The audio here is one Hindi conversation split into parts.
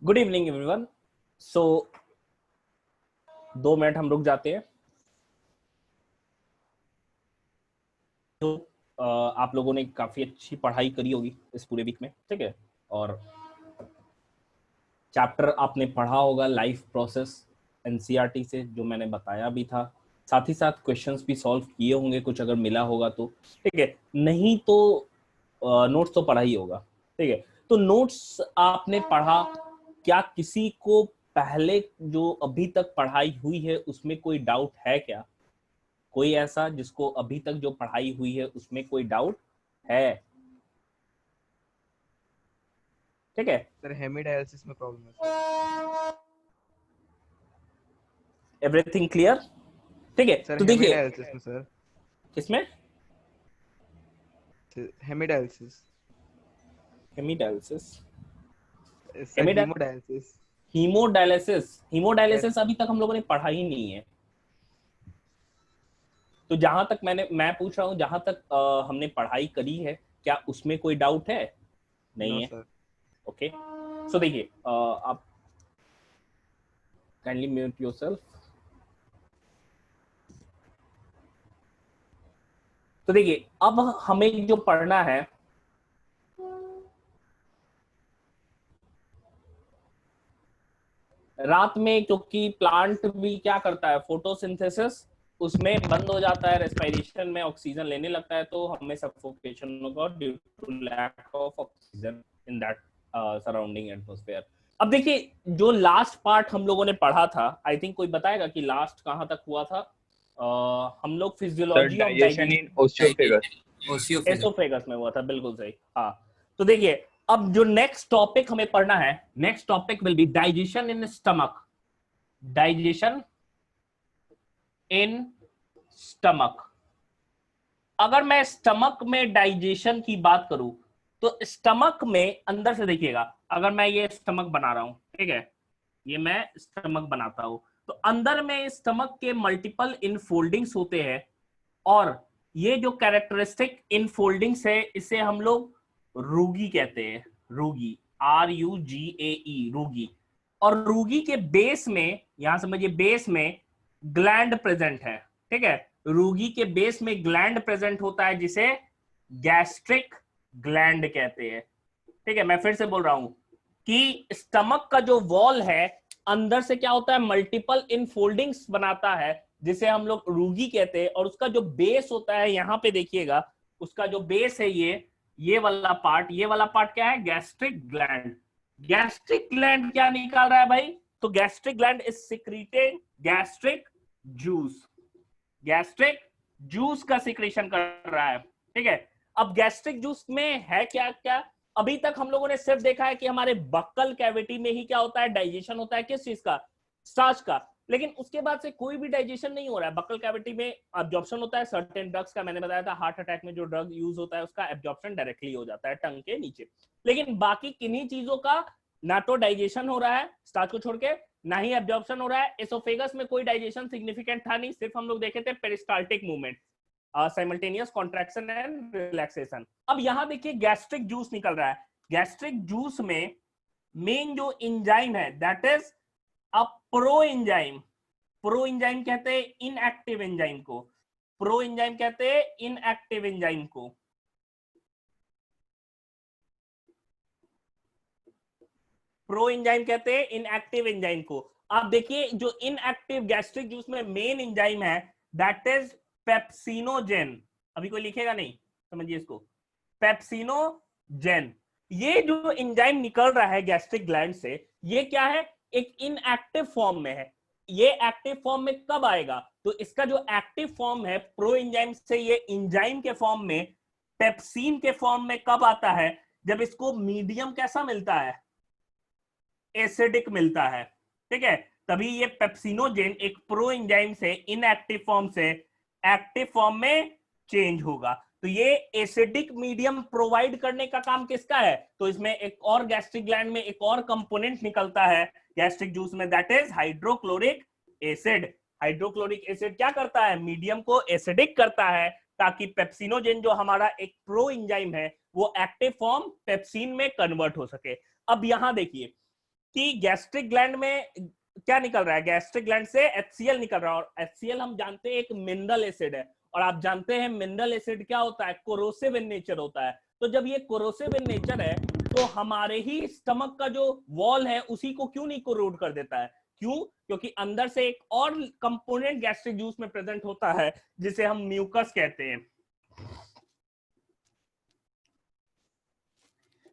Good evening everyone. So 2 minute हम रुक जाते हैं। तो आप लोगों ने काफी अच्छी पढ़ाई करी होगी इस पूरे वीक में, ठीक है। और चैप्टर आपने पढ़ा होगा लाइफ प्रोसेस एनसीईआरटी से, जो मैंने बताया भी था। साथ ही साथ क्वेश्चंस भी सॉल्व किए होंगे कुछ, अगर मिला होगा तो ठीक है, नहीं तो नोट्स तो पढ़ा ही होगा, ठीक है। तो नोट्स आपने पढ़ा, क्या किसी को पहले जो अभी तक पढ़ाई हुई है उसमें कोई डाउट है क्या? कोई ऐसा जिसको अभी तक जो पढ़ाई हुई है उसमें कोई डाउट है? ठीक है, सर हेमीडायलिसिस में प्रॉब्लम है सर। Everything clear? ठीक है, सर तो देखिए हेमीडायलिसिस में सर। किसमें hemidialysis. Hemidialysis? Sir haemodialysis. Haemodialysis? Yes haemodialysis sir. अभी तक हम लोगों ने पढ़ा ही नहीं है। तो जहां तक मैं पूछ रहा हूं, जहां तक हमने पढ़ाई करी है, क्या उसमें कोई डाउट है? नो नहीं है। सर। ओके, सो देखिए, आप काइंडली म्यूट योरसेल्फ। तो देखिए, अब हमें जो पढ़ना है, रात में क्योंकि प्लांट भी क्या करता है, फोटोसिंथेसिस, उसमें बंद हो जाता है, रेस्पिरेशन में ऑक्सीजन लेने लगता है, तो हमें सफोकेशन होगा due to lack of oxygen in that surrounding atmosphere. अब देखिए, जो लास्ट पार्ट हम लोगों ने पढ़ा था, आई थिंक कोई बताएगा कि लास्ट कहां तक हुआ था? हम लोग sir physiology of digestion in oesophagus. Oesophagus में हुआ था, बिल्कुल सही। हाँ, तो देखिए, अब जो नेक्स्ट टॉपिक हमें पढ़ना है, next topic will be digestion in stomach. Digestion in stomach. अगर मैं स्टमक में डाइजेशन की बात करूं, तो स्टमक में अंदर से देखिएगा, अगर मैं ये स्टमक बना रहा हूं, ठीक है, ये मैं स्टमक बनाता हूं, तो अंदर में स्टमक के मल्टीपल इनफोल्डिंग्स होते हैं। और ये जो कैरेक्टरिस्टिक इनफोल्डिंग्स है, इसे हम लोग रूगी कहते हैं। रूगी, RUGAE, रूगी। और रूगी के बेस में, यहां समझिए, बेस में ग्लैंड प्रेजेंट है, ठीक है। रूगी के बेस में ग्लैंड प्रेजेंट होता है, जिसे गैस्ट्रिक ग्लैंड कहते हैं, ठीक है। मैं फिर से बोल रहा हूं कि स्टमक का जो वॉल है, अंदर से क्या होता है, मल्टीपल इनफोल्डिंग्स बनाता है, जिसे हम लोग रूगी कहते हैं। और उसका जो बेस होता है, यहां पे देखिएगा, उसका जो बेस है, ये वाला पार्ट, ये वाला पार्ट क्या है, गैस्ट्रिक ग्लैंड। गैस्ट्रिक ग्लैंड क्या निकाल रहा है भाई? तो gastric gland is secreting gastric juice. Gastric juice का सिक्रेशन कर रहा है, ठीक है। अब गैस्ट्रिक जूस में है क्या क्या? अभी तक हम लोगों ने सिर्फ देखा है कि हमारे बक्कल कैविटी में ही क्या होता है, डाइजेशन होता है, किस चीज का, स्टार्च का। लेकिन उसके बाद से कोई भी डाइजेशन नहीं हो रहा है। बक्कल कैविटी में एब्जॉर्प्शन होता है सर्टेन ड्रग्स का, मैंने बताया था हार्ट अटैक में जो ड्रग यूज होता है उसका एब्जॉर्प्शन डायरेक्टली हो जाता है टंग के नीचे। लेकिन बाकी किन्हीं चीजों का ना तो डाइजेशन हो रहा है स्टार्च को छोड़ के, ना ही एब्जॉर्प्शन हो रहा है। एसोफेगस में कोई डाइजेशन सिग्निफिकेंट था नहीं, सिर्फ हम लोग देखे थे peristaltic movement, simultaneous contraction and relaxation. अब यहां देखिए, गैस्ट्रिक जूस निकल रहा है। गैस्ट्रिक जूस में मेन जो इंजाइम है, that is a pro enzyme. Pro enzyme कहते हैं इनएक्टिव एंजाइम को। प्रो इंजाइम कहते हैं इनएक्टिव एंजाइम को। प्रो एंजाइम कहते हैं इनएक्टिव एंजाइम को। आप देखिए, जो इनएक्टिव गैस्ट्रिक जूस में मेन एंजाइम है, दैट इज पेप्सिनोजेन। अभी कोई लिखेगा नहीं, समझिए इसको, पेप्सिनोजेन। ये जो एंजाइम निकल रहा है गैस्ट्रिक ग्लैंड से, ये क्या है, एक इनएक्टिव फॉर्म में है। ये एक्टिव फॉर्म में कब आएगा? तो इसका जो एक्टिव फॉर्म है प्रो एंजाइम से, ये एंजाइम के फॉर्म में, पेप्सिन के फॉर्म में कब आता है? जब इसको मीडियम कैसा मिलता है, एसिडिक मिलता है, ठीक है। तभी ये पेप्सिनोजेन एक प्रो एंजाइम से इनएक्टिव फॉर्म से एक्टिव फॉर्म में चेंज होगा। तो ये एसिडिक मीडियम प्रोवाइड करने का काम किसका है? तो इसमें एक और गैस्ट्रिक ग्लैंड में एक और कंपोनेंट निकलता है गैस्ट्रिक जूस में, that is hydrochloric acid. Hydrochloric acid क्या करता है, मीडियम को एसिडिक करता है, ताकि पेप्सिनोजेन जो हमारा एक प्रो एंजाइम है, वो एक्टिव फॉर्म पेप्सिन में कन्वर्ट हो सके। अब यहां देखिए, कि गैस्ट्रिक ग्लैंड में क्या निकल रहा है, गैस्ट्रिक ग्लैंड से HCl निकल रहा है, और HCl हम जानते हैं एक मिनरल एसिड है, और आप जानते हैं मिनरल एसिड क्या होता है, कोरोसिव इन नेचर होता है। तो जब ये कोरोसिव इन नेचर है तो हमारे ही स्टमक का जो वॉल है उसी को क्यों नहीं कोरोड कर देता है? क्यों? क्योंकि अंदर से एक और कंपोनेंट गैस्ट्रिक जूस में प्रेजेंट होता है जिसे हम म्यूकस कहते हैं।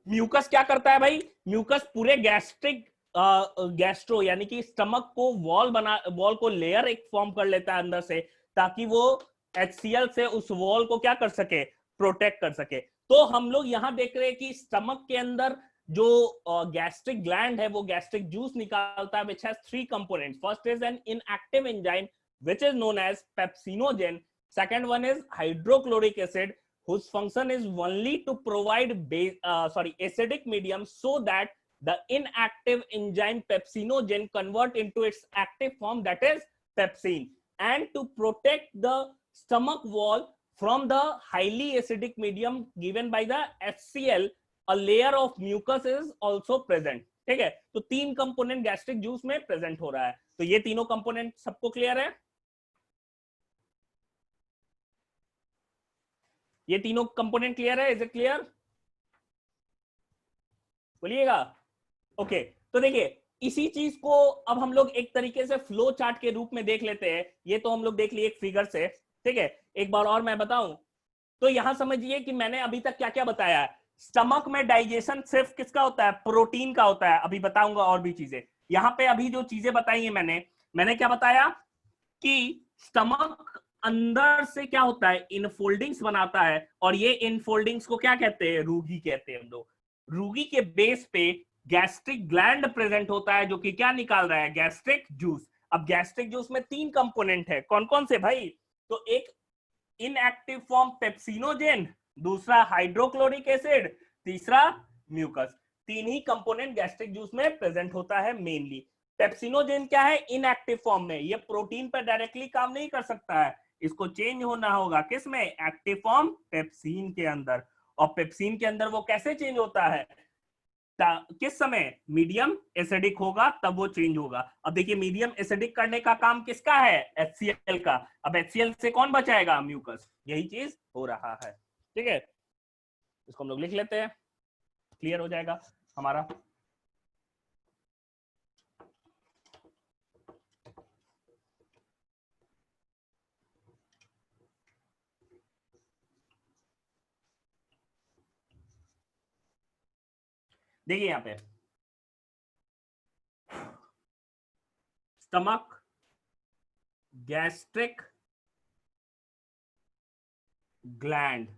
म्यूकस क्या करता है भाई? म्यूकस पूरे गैस्ट्रो यानी कि स्टमक को वॉल को लेयर एक फॉर्म कर लेता है अंदर से, ताकि वो HCl से उस वॉल को क्या कर सके, प्रोटेक्ट कर सके। तो हम लोग यहां देख रहे हैं कि स्टमक के अंदर जो गैस्ट्रिक ग्लैंड है वो गैस्ट्रिक जूस निकालता है, which has 3 components. First is an inactive enzyme which is known as pepsinogen, second one is hydrochloric acid whose function is only to provide acidic medium so that the inactive enzyme pepsinogen convert into its active form, that is pepsin, and to protect the stomach wall from the highly acidic medium given by the HCl. A layer of mucus is also present. ठीक है, तो 3 कंपोनेंट गैस्ट्रिक जूस में प्रेजेंट हो रहा है। तो ये तीनों कंपोनेंट सबको क्लियर है? ये तीनों कंपोनेंट क्लियर है? Is it clear? बोलिएगा। ओके, तो देखिए इसी चीज को अब हम लोग एक तरीके से फ्लो चार्ट के रूप में देख लेते हैं। ये तो हम लोग देख लिए एक फिगर से, ठीक है। एक बार और मैं बताऊं तो यहां समझिए कि मैंने अभी तक क्या क्या बताया है। स्टमक में डाइजेशन सिर्फ किसका होता है? प्रोटीन का होता है। अभी बताऊंगा और भी चीजें। यहां पे अभी जो चीजें बताई है मैंने क्या बताया कि स्टमक अंदर से क्या होता है, इनफोल्डिंग्स बनाता है, और ये इनफोल्डिंग्स को क्या कहते हैं? रूगी कहते हैं हम लोग। रूगी के बेस पे गैस्ट्रिक ग्लैंड प्रेजेंट होता है जो कि क्या निकाल रहा है? Gastric juice. अब गैस्ट्रिक जूस में 3 कंपोनेंट है, कौन कौन से भाई? तो एक इनएक्टिव फॉर्म पेप्सिनोजेन, दूसरा हाइड्रोक्लोरिक एसिड, तीसरा म्यूकस। 3 ही कंपोनेंट गैस्ट्रिक जूस में प्रेजेंट होता है मेनली। पेप्सिनोजेन क्या है? इनएक्टिव फॉर्म में, ये प्रोटीन पर डायरेक्टली काम नहीं कर सकता है, इसको चेंज होना होगा किस में? एक्टिव फॉर्म पेप्सिन के अंदर। और पेप्सिन के अंदर वो कैसे चेंज होता है? किस समय? मीडियम एसिडिक होगा तब वो चेंज होगा। अब देखिए मीडियम एसिडिक करने का काम किसका है? HCl का। अब HCl से कौन बचाएगा? म्यूकस। यही चीज हो रहा है, ठीक है। इसको हम लोग लिख लेते हैं, क्लियर हो जाएगा हमारा। देखिए यहां पे stomach, gastric gland,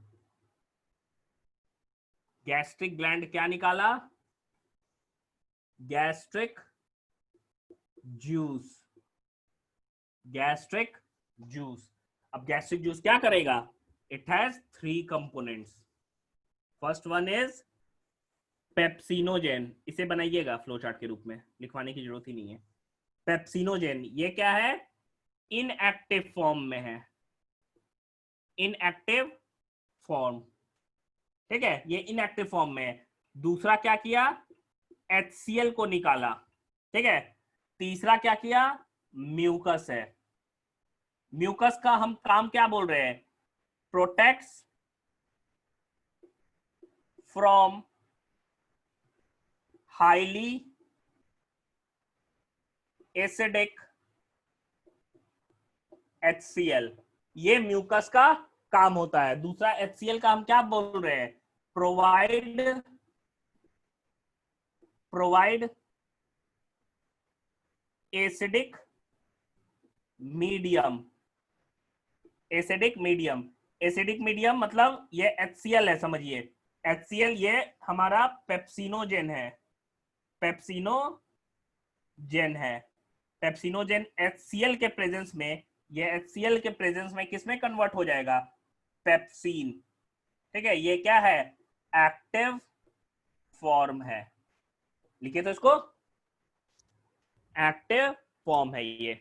gastric gland क्या निकाला? Gastric juice, gastric juice. अब गैस्ट्रिक जूस क्या करेगा? It has 3 components. First one is pepsinogen, इसे बनाइएगा फ्लो चार्ट के रूप में, लिखवाने की जरूरत ही नहीं है। पेप्सिनोजेन ये क्या है? इनएक्टिव फॉर्म में है, इनएक्टिव फॉर्म, ठीक है, ये इनएक्टिव फॉर्म में है। दूसरा क्या किया? HCl को निकाला, ठीक है। तीसरा क्या किया? म्यूकस है। म्यूकस का हम काम क्या बोल रहे हैं? Protects from highly acidic HCl, ये म्यूकस का काम होता है। दूसरा HCl का हम क्या बोल रहे हैं? Provide acidic medium, acidic medium. Acidic medium मतलब ये HCl है, समझिए। HCl ये हमारा पेप्सिनोजेन है, पेप्सिनोजेन है। पेप्सिनोजेन HCl के प्रेजेंस में, ये HCl के प्रेजेंस में किसमें कन्वर्ट हो जाएगा? पेप्सिन, ठीक है। ये क्या है? एक्टिव फॉर्म है। लिखिए तो इसको, एक्टिव फॉर्म है ये।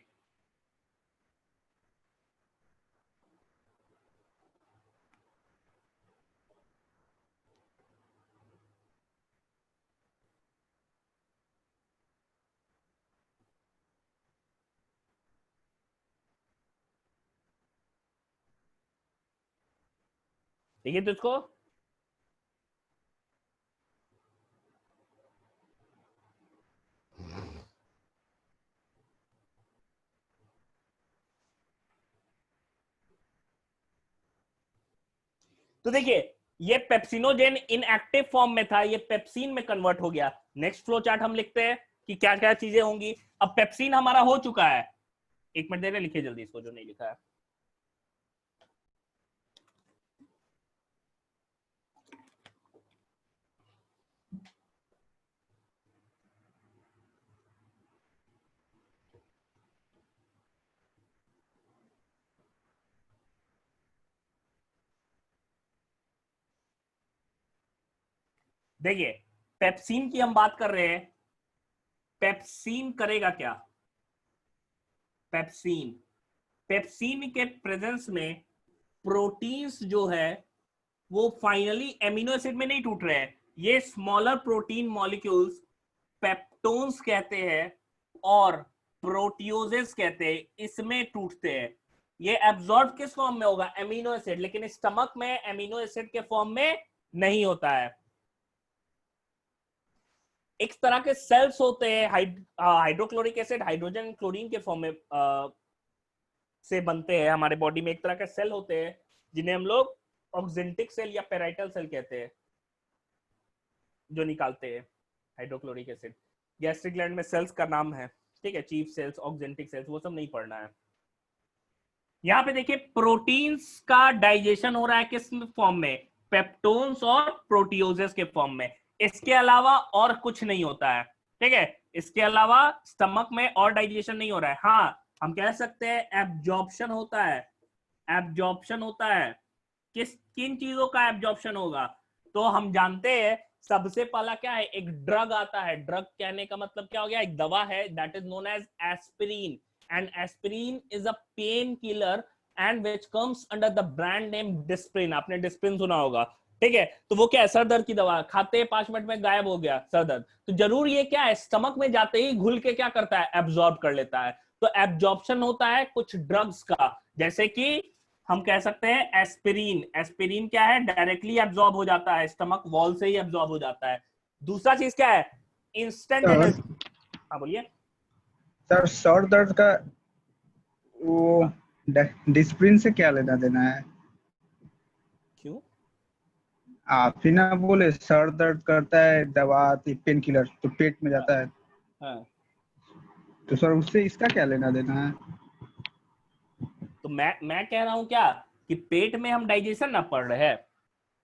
देखिए तो इसको, तो देखिए ये पेप्सिनोजेन इनएक्टिव फॉर्म में था, ये पेप्सिन में कन्वर्ट हो गया। नेक्स्ट फ्लो चार्ट हम लिखते हैं कि क्या क्या चीजें होंगी। अब पेप्सिन हमारा हो चुका है, एक मिनट दे रहे, लिखिए जल्दी इसको जो नहीं लिखा है। देखिए पेप्सिन की हम बात कर रहे हैं, पेप्सिन करेगा क्या? पेप्सिन, पेप्सिन के प्रेजेंस में प्रोटीन्स जो है वो फाइनली एमिनो एसिड में नहीं टूट रहे हैं, ये स्मॉलर प्रोटीन मॉलिक्यूल्स पेप्टोन्स कहते हैं और प्रोटियोजेस कहते हैं, इसमें टूटते हैं। ये एब्जॉर्ब किस फॉर्म में होगा? एमिनो एसिड, लेकिन स्टमक में एमिनो एसिड के फॉर्म में नहीं होता है। एक तरह के सेल्स होते हैं हाइड्रोक्लोरिक एसिड हाइड्रोजन क्लोरीन के फॉर्म में से बनते हैं हमारे बॉडी में। एक तरह के सेल होते हैं जिन्हें हम लोग ऑक्जेंटिक सेल या पेराइटल सेल कहते हैं, जो निकालते हैं हाइड्रोक्लोरिक एसिड। गैस्ट्रिक ग्लैंड में सेल्स का नाम है, ठीक है, चीफ सेल्स, ऑक्जेंटिक सेल्स, वो सब नहीं पढ़ना है। यहाँ पे देखिए प्रोटीन्स का डाइजेशन हो रहा है किस फॉर्म में? पेप्टोन्स और प्रोटियोजेस के फॉर्म में। इसके अलावा और कुछ नहीं होता है, ठीक है। इसके अलावा स्टमक में और डाइजेशन नहीं हो रहा है। हाँ, हम कह सकते हैं एब्जॉर्प्शन होता है। एब्जॉर्प्शन होता है, किन चीजों का एब्जॉर्प्शन होगा? तो हम जानते हैं सबसे पहला क्या है, एक ड्रग आता है। ड्रग कहने का मतलब क्या हो गया? एक दवा है, that is known as aspirin, and aspirin is a pain killer and which comes under the brand name Disprin. आपने डिस्प्रिन सुना होगा, ठीक है। तो वो क्या है? सर दर्द की दवा, खाते 5 मिनट में गायब हो गया सर दर्द। तो जरूर ये क्या है, स्टमक में जाते ही घुल के क्या करता है? एब्जॉर्ब कर लेता है। तो एब्जॉर्प्शन होता है कुछ ड्रग्स का, जैसे कि हम कह सकते हैं एस्पिरिन। एस्पिरिन क्या है? डायरेक्टली एब्जॉर्ब हो जाता है, स्टमक वॉल से ही एब्जॉर्ब हो जाता है। दूसरा चीज क्या है? Instant sir energy. हाँ बोलिए। सर सर दर्द का वो डिस्प्रिन से क्या लेना देना है? क्यों? आप ही ना बोले सर दर्द करता है दवा आती पेन किलर तो पेट में हाँ, जाता है, हाँ। तो सर उससे इसका क्या लेना देना है? तो मैं कह रहा हूं क्या कि पेट में हम डाइजेशन ना पढ़ रहे हैं।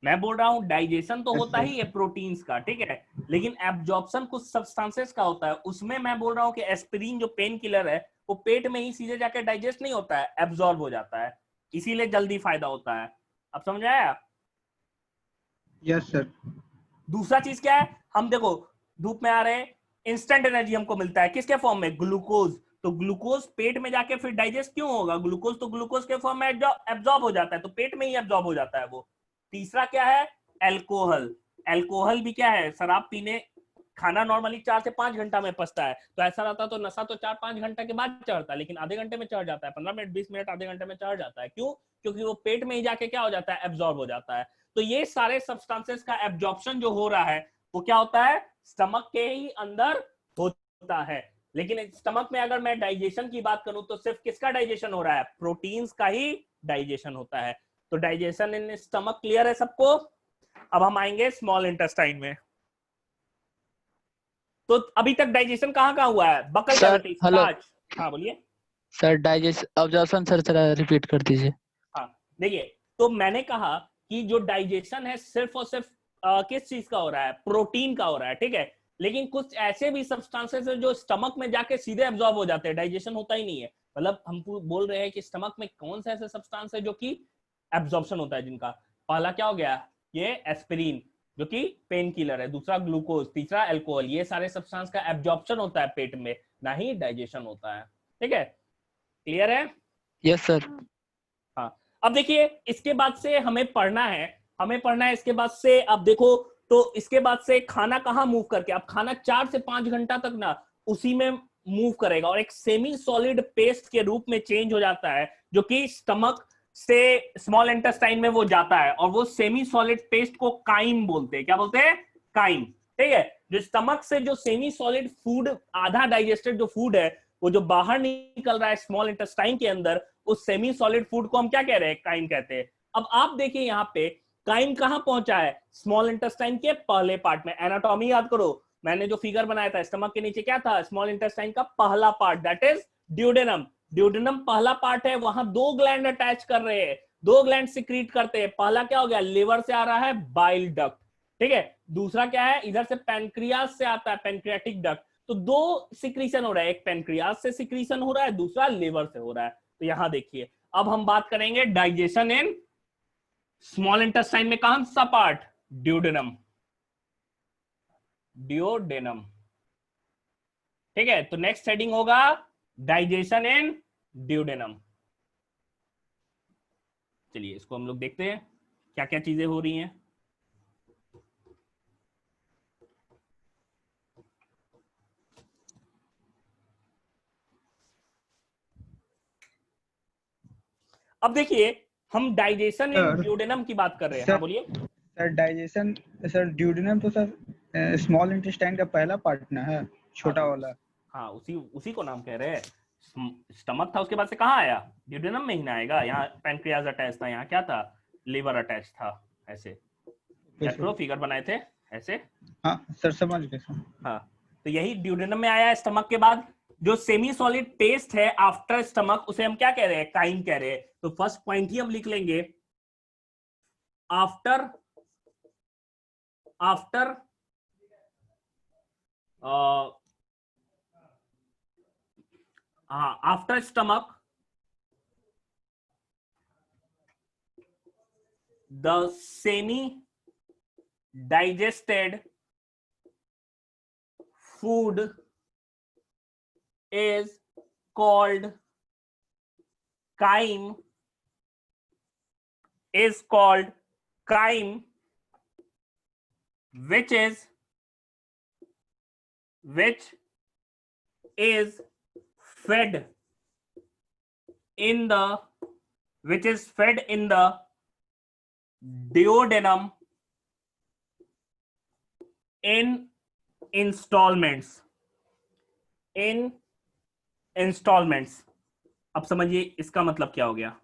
मैं बोल रहा हूं डाइजेशन तो होता ही है प्रोटीन्स का, ठीक है, लेकिन एब्जॉर्प्शन कुछ सब्सटेंसेस का होता है। उसमें मैं बोल रहा हूं कि एस्पिरिन जो पेन किलर है वो पेट में ही सीधे जाके डाइजेस्ट नहीं होता है, एब्जॉर्ब हो जाता है, इसीलिए जल्दी फायदा होता है। अब समझ आया? Yes sir. दूसरा चीज क्या है? हम देखो धूप में आ रहे हैं, इंस्टेंट एनर्जी हमको मिलता है किसके फॉर्म में? ग्लूकोज। तो ग्लूकोज पेट में जाके फिर डाइजेस्ट क्यों होगा? ग्लूकोज तो ग्लूकोज के फॉर्म में एब्जॉर्ब हो जाता है, तो पेट में ही एब्जॉर्ब हो जाता है वो। तीसरा क्या है? एल्कोहल। एल्कोहल भी क्या है? शराब पीने, खाना नॉर्मली 4 से 5 घंटा में पचता है, तो ऐसा रहता तो नशा तो 4-5 घंटा के बाद चढ़ता है, लेकिन आधे घंटे में चढ़ जाता है, 15 मिनट 20 मिनट आधे घंटे में चढ़ जाता है। क्यों? क्योंकि वो पेट में ही जाके क्या हो जाता है? एब्जॉर्ब हो जाता है। तो ये सारे सब्सटेंसेस का एब्जॉर्प्शन जो हो रहा है वो क्या होता है? स्टमक के ही अंदर होता है। लेकिन स्टमक में अगर मैं डाइजेशन की बात करूं तो सिर्फ किसका डाइजेशन हो रहा है? प्रोटीन्स का ही डाइजेशन होता है। तो डाइजेशन इन स्टमक क्लियर है सबको? अब हम आएंगे स्मॉल इंटेस्टाइन में। तो अभी तक डाइजेशन कहाँ कहाँ हुआ है? Buccal sir cavity, hello starch. हाँ बोलिए। सर, डाइजेस्ट ऑब्जर्वेशन सर जरा रिपीट कर दीजिए। हाँ देखिए, तो मैंने कहा कि जो डाइजेशन है सिर्फ और सिर्फ किस चीज का हो रहा है? प्रोटीन का हो रहा है, ठीक है। लेकिन कुछ ऐसे भी सब्सटेंसेस है जो स्टमक में जाके सीधे एब्जॉर्ब हो जाते हैं, डाइजेशन होता ही नहीं है। मतलब हम बोल रहे हैं कि स्टमक में कौन से ऐसे सब्सटेंस है जो कि एब्जॉर्प्शन होता है जिनका? पहला क्या हो गया? ये एस्पिरिन जो कि पेन किलर है, दूसरा ग्लूकोज, तीसरा एल्कोहल। ये सारे सब्सटेंस का एब्जॉर्प्शन होता है पेट में, ना ही डाइजेशन होता है, ठीक है। क्लियर है? Yes sir. हाँ। अब देखिए इसके बाद से हमें पढ़ना है, इसके बाद से। अब देखो तो इसके बाद से खाना कहाँ मूव करके, अब खाना 4 से 5 घंटा तक ना उसी में मूव करेगा और एक सेमी सॉलिड पेस्ट के रूप में चेंज हो जाता है, जो कि स्टमक से स्मॉल इंटेस्टाइन में वो जाता है और वो सेमी सॉलिड पेस्ट को काइम बोलते हैं। क्या बोलते हैं? काइम। ठीक है, जो स्टमक से जो सेमी सॉलिड फूड, आधा डाइजेस्टेड जो फूड है, वो जो बाहर निकल रहा है स्मॉल इंटेस्टाइन के अंदर, उस सेमी सॉलिड फूड को हम क्या कह रहे हैं? काइम कहते हैं। अब आप देखिए यहाँ पे काइम कहां पहुंचा है? स्मॉल इंटेस्टाइन के पहले पार्ट में। एनाटॉमी याद करो, मैंने जो फिगर बनाया था, स्टमक के नीचे क्या था? स्मॉल इंटेस्टाइन का पहला part, that is duodenum. Duodenum पहला पार्ट है, वहां दो ग्लैंड अटैच कर रहे हैं, दो ग्लैंड सिक्रीट करते हैं। पहला क्या हो गया? लिवर से आ रहा है बाइल डक्ट। ठीक है, दूसरा क्या है? इधर से पैनक्रियास से आता है, पैनक्रियाटिक डक्ट। तो दो सिक्रीशन हो रहा है, एक पैनक्रियास से सिक्रीशन हो रहा है, दूसरा लिवर से हो रहा है। तो यहां देखिए, अब हम बात करेंगे डाइजेशन इन स्मॉल इंटेस्टाइन में कौन सा पार्ट? ड्यूडेनम। ड्यूडेनम। ठीक है, तो नेक्स्ट हेडिंग होगा डाइजेशन इन ड्यूडेनम। चलिए इसको हम लोग देखते हैं क्या क्या चीजें हो रही हैं। अब देखिए, हम डाइजेशन इन सर, ड्यूडेनम की बात कर रहे हैं। सर, हाँ बोलिए। सर डाइजेशन, सर ड्यूडेनम तो सर स्मॉल इंटेस्टाइन का पहला पार्ट ना है, छोटा वाला। हाँ, उसी उसी को नाम कह रहे हैं। स्टमक था, उसके बाद से कहाँ आया? ड्यूडेनम में ही ना आएगा। यहाँ पैनक्रियाज अटैच था, यहाँ क्या था? लिवर अटैच था। ऐसे याद करो, फिगर बनाए थे ऐसे। हाँ सर, समझ गए सर। हाँ, तो यही ड्यूडेनम में आया है। स्टमक के बाद जो सेमी सॉलिड पेस्ट है आफ्टर स्टमक, उसे हम क्या कह रहे हैं? काइम कह रहे हैं। तो फर्स्ट पॉइंट ही हम लिख लेंगे, after after stomach the semi digested food is called chyme, which is fed in the duodenum in installments। अब समझिए इसका मतलब क्या हो गया?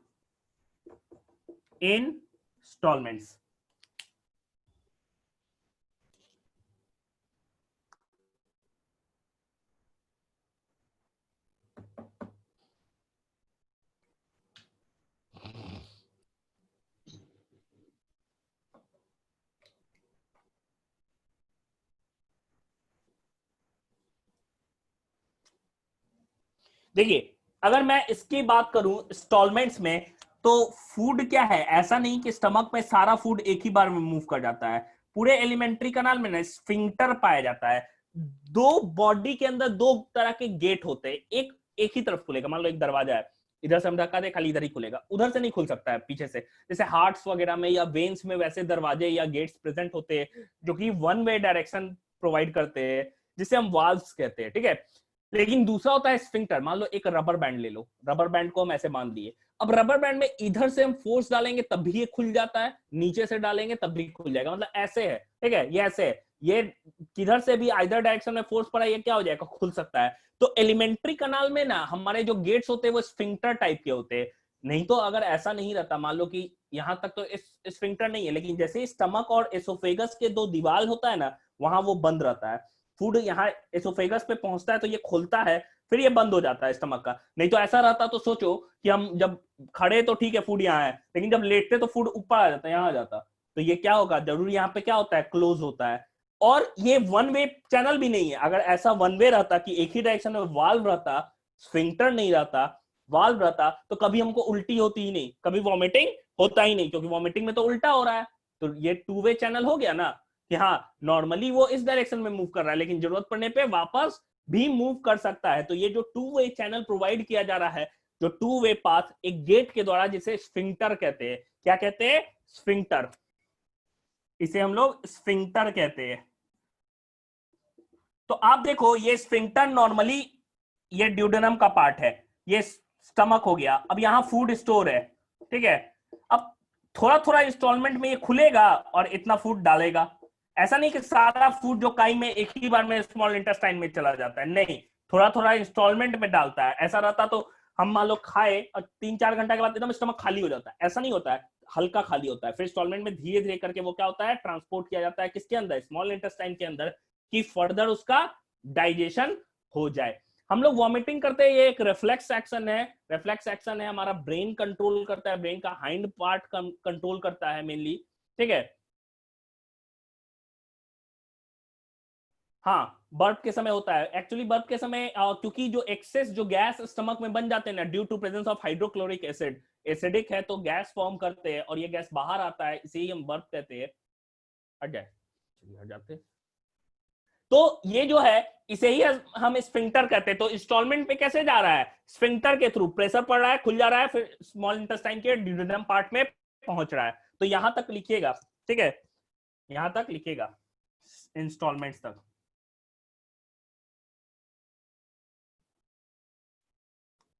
इंस्टॉलमेंट्स। देखिए, अगर मैं इसकी बात करूं इंस्टॉलमेंट्स में, तो फूड क्या है? ऐसा नहीं कि स्टमक में सारा फूड एक ही बार में मूव कर जाता है। पूरे एलिमेंट्री कनाल में ना स्फिंक्टर पाया जाता है। दो बॉडी के अंदर दो तरह के गेट होते हैं, एक ही तरफ खुलेगा। मान लो एक दरवाजा है, इधर से हम धक्का दे, खाली इधर ही खुलेगा, उधर से नहीं खुल सकता है पीछे से। जैसे हार्ट्स वगैरह में या वेन्स में वैसे दरवाजे या गेट्स प्रेजेंट होते हैं जो कि वन वे डायरेक्शन प्रोवाइड करते हैं, जिसे हम वाल्व्स कहते हैं। ठीक है, लेकिन दूसरा होता है स्फिंक्टर। मान लो एक रबर बैंड ले लो, रबर बैंड को हम ऐसे बांध लिए। अब रबर बैंड में इधर से हम फोर्स डालेंगे तब भी ये खुल जाता है, नीचे से डालेंगे तब भी खुल जाएगा। मतलब ऐसे है। ठीक है, ये ऐसे है, ये किधर से भी आइदर डायरेक्शन में फोर्स पड़ा, ये क्या हो जाएगा? खुल सकता है। तो एलिमेंट्री कनाल में ना हमारे जो गेट्स होते हैं वो स्फिंक्टर टाइप के होते हैं। नहीं तो अगर ऐसा नहीं रहता, मान लो कि यहां तक तो स्फिंक्टर नहीं है, लेकिन जैसे स्टमक और एसोफेगस के दो दीवार होता है ना, वहां वो बंद रहता है। फूड यहाँ एसोफेगस पे पहुंचता है तो ये खुलता है, फिर ये बंद हो जाता है स्टमक का। नहीं तो ऐसा रहता तो सोचो कि हम जब खड़े तो ठीक है फूड यहाँ है, लेकिन जब लेटते तो फूड ऊपर आ जाता है, यहाँ आ जाता। तो ये क्या होगा? जरूरी यहाँ पे क्या होता है? क्लोज होता है। और ये वन वे चैनल भी नहीं है। अगर ऐसा वन वे रहता कि एक ही डायरेक्शन में वाल्व रहता, स्फिंक्टर नहीं रहता, वाल्व रहता, तो कभी हमको उल्टी होती ही नहीं, कभी वॉमिटिंग होता ही नहीं, क्योंकि वॉमिटिंग में तो उल्टा हो रहा है। तो ये टू वे चैनल हो गया ना, कि हाँ नॉर्मली वो इस डायरेक्शन में मूव कर रहा है, लेकिन जरूरत पड़ने पे वापस भी मूव कर सकता है। तो ये जो टू वे चैनल प्रोवाइड किया जा रहा है, जो टू वे पाथ एक गेट के द्वारा, जिसे स्फिंक्टर कहते हैं। क्या कहते हैं? स्फिंक्टर। इसे हम लोग स्फिंक्टर कहते हैं। तो आप देखो, ये स्फिंक्टर नॉर्मली ये ड्यूडेनम का पार्ट है, ये स्टमक हो गया। अब यहाँ फूड स्टोर है, ठीक है। अब थोड़ा थोड़ा इंस्टॉलमेंट में ये खुलेगा और इतना फूड डालेगा। ऐसा नहीं कि सारा फूड जो काई में एक ही बार में स्मॉल इंटेस्टाइन में चला जाता है, नहीं, थोड़ा थोड़ा इंस्टॉलमेंट में डालता है। ऐसा रहता तो हम मान लो खाए और 3-4 घंटा के बाद एकदम स्टमक खाली हो जाता है, ऐसा नहीं होता है, हल्का खाली होता है। फिर इंस्टॉलमेंट में धीरे धीरे करके वो क्या होता है, ट्रांसपोर्ट किया जाता है किसके अंदर, स्मॉल इंटेस्टाइन के अंदर, कि फर्दर उसका डाइजेशन हो जाए। हम लोग वॉमिटिंग करते हैं, ये एक रिफ्लेक्स एक्शन है। रिफ्लेक्स एक्शन है, हमारा ब्रेन कंट्रोल करता है, ब्रेन का हाइंड पार्ट कंट्रोल करता है मेनली, ठीक है। हाँ, बर्प के समय होता है एक्चुअली। बर्प के समय क्योंकि जो एक्सेस जो गैस स्टमक में बन जाते हैं ना, due to presence of hydrochloric acid, acidic है तो गैस फॉर्म करते हैं और ये गैस बाहर आता है, इसे ही हम बर्प कहते हैं। हट जाए, चलिए हट जाते हैं। तो ये जो है इसे ही हम स्फिंक्टर कहते हैं। तो इंस्टॉलमेंट पे कैसे जा रहा है, स्फिंक्टर के थ्रू प्रेशर पड़ रहा है, खुल जा रहा है, फिर स्मॉल इंटेस्टाइन के ड्यूडेनम पार्ट में पहुंच रहा है। तो यहां तक लिखिएगा, ठीक है, यहां तक लिखिएगा इंस्टॉलमेंट्स तक।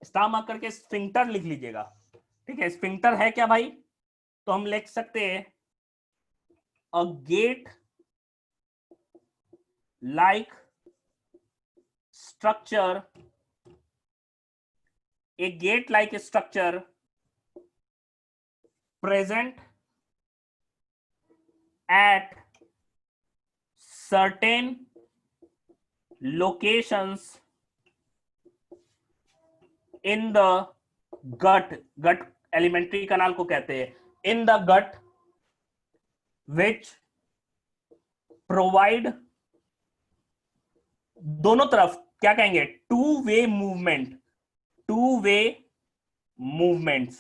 स्टार मार्क करके स्फिंक्टर लिख लीजिएगा, ठीक है। स्फिंक्टर है क्या भाई, तो हम लिख सकते हैं a gate like structure, a gate like structure present at certain locations in the gut, gut elementary canal को कहते हैं, in the gut which provide, दोनों तरफ क्या कहेंगे, two way movement, two way movements,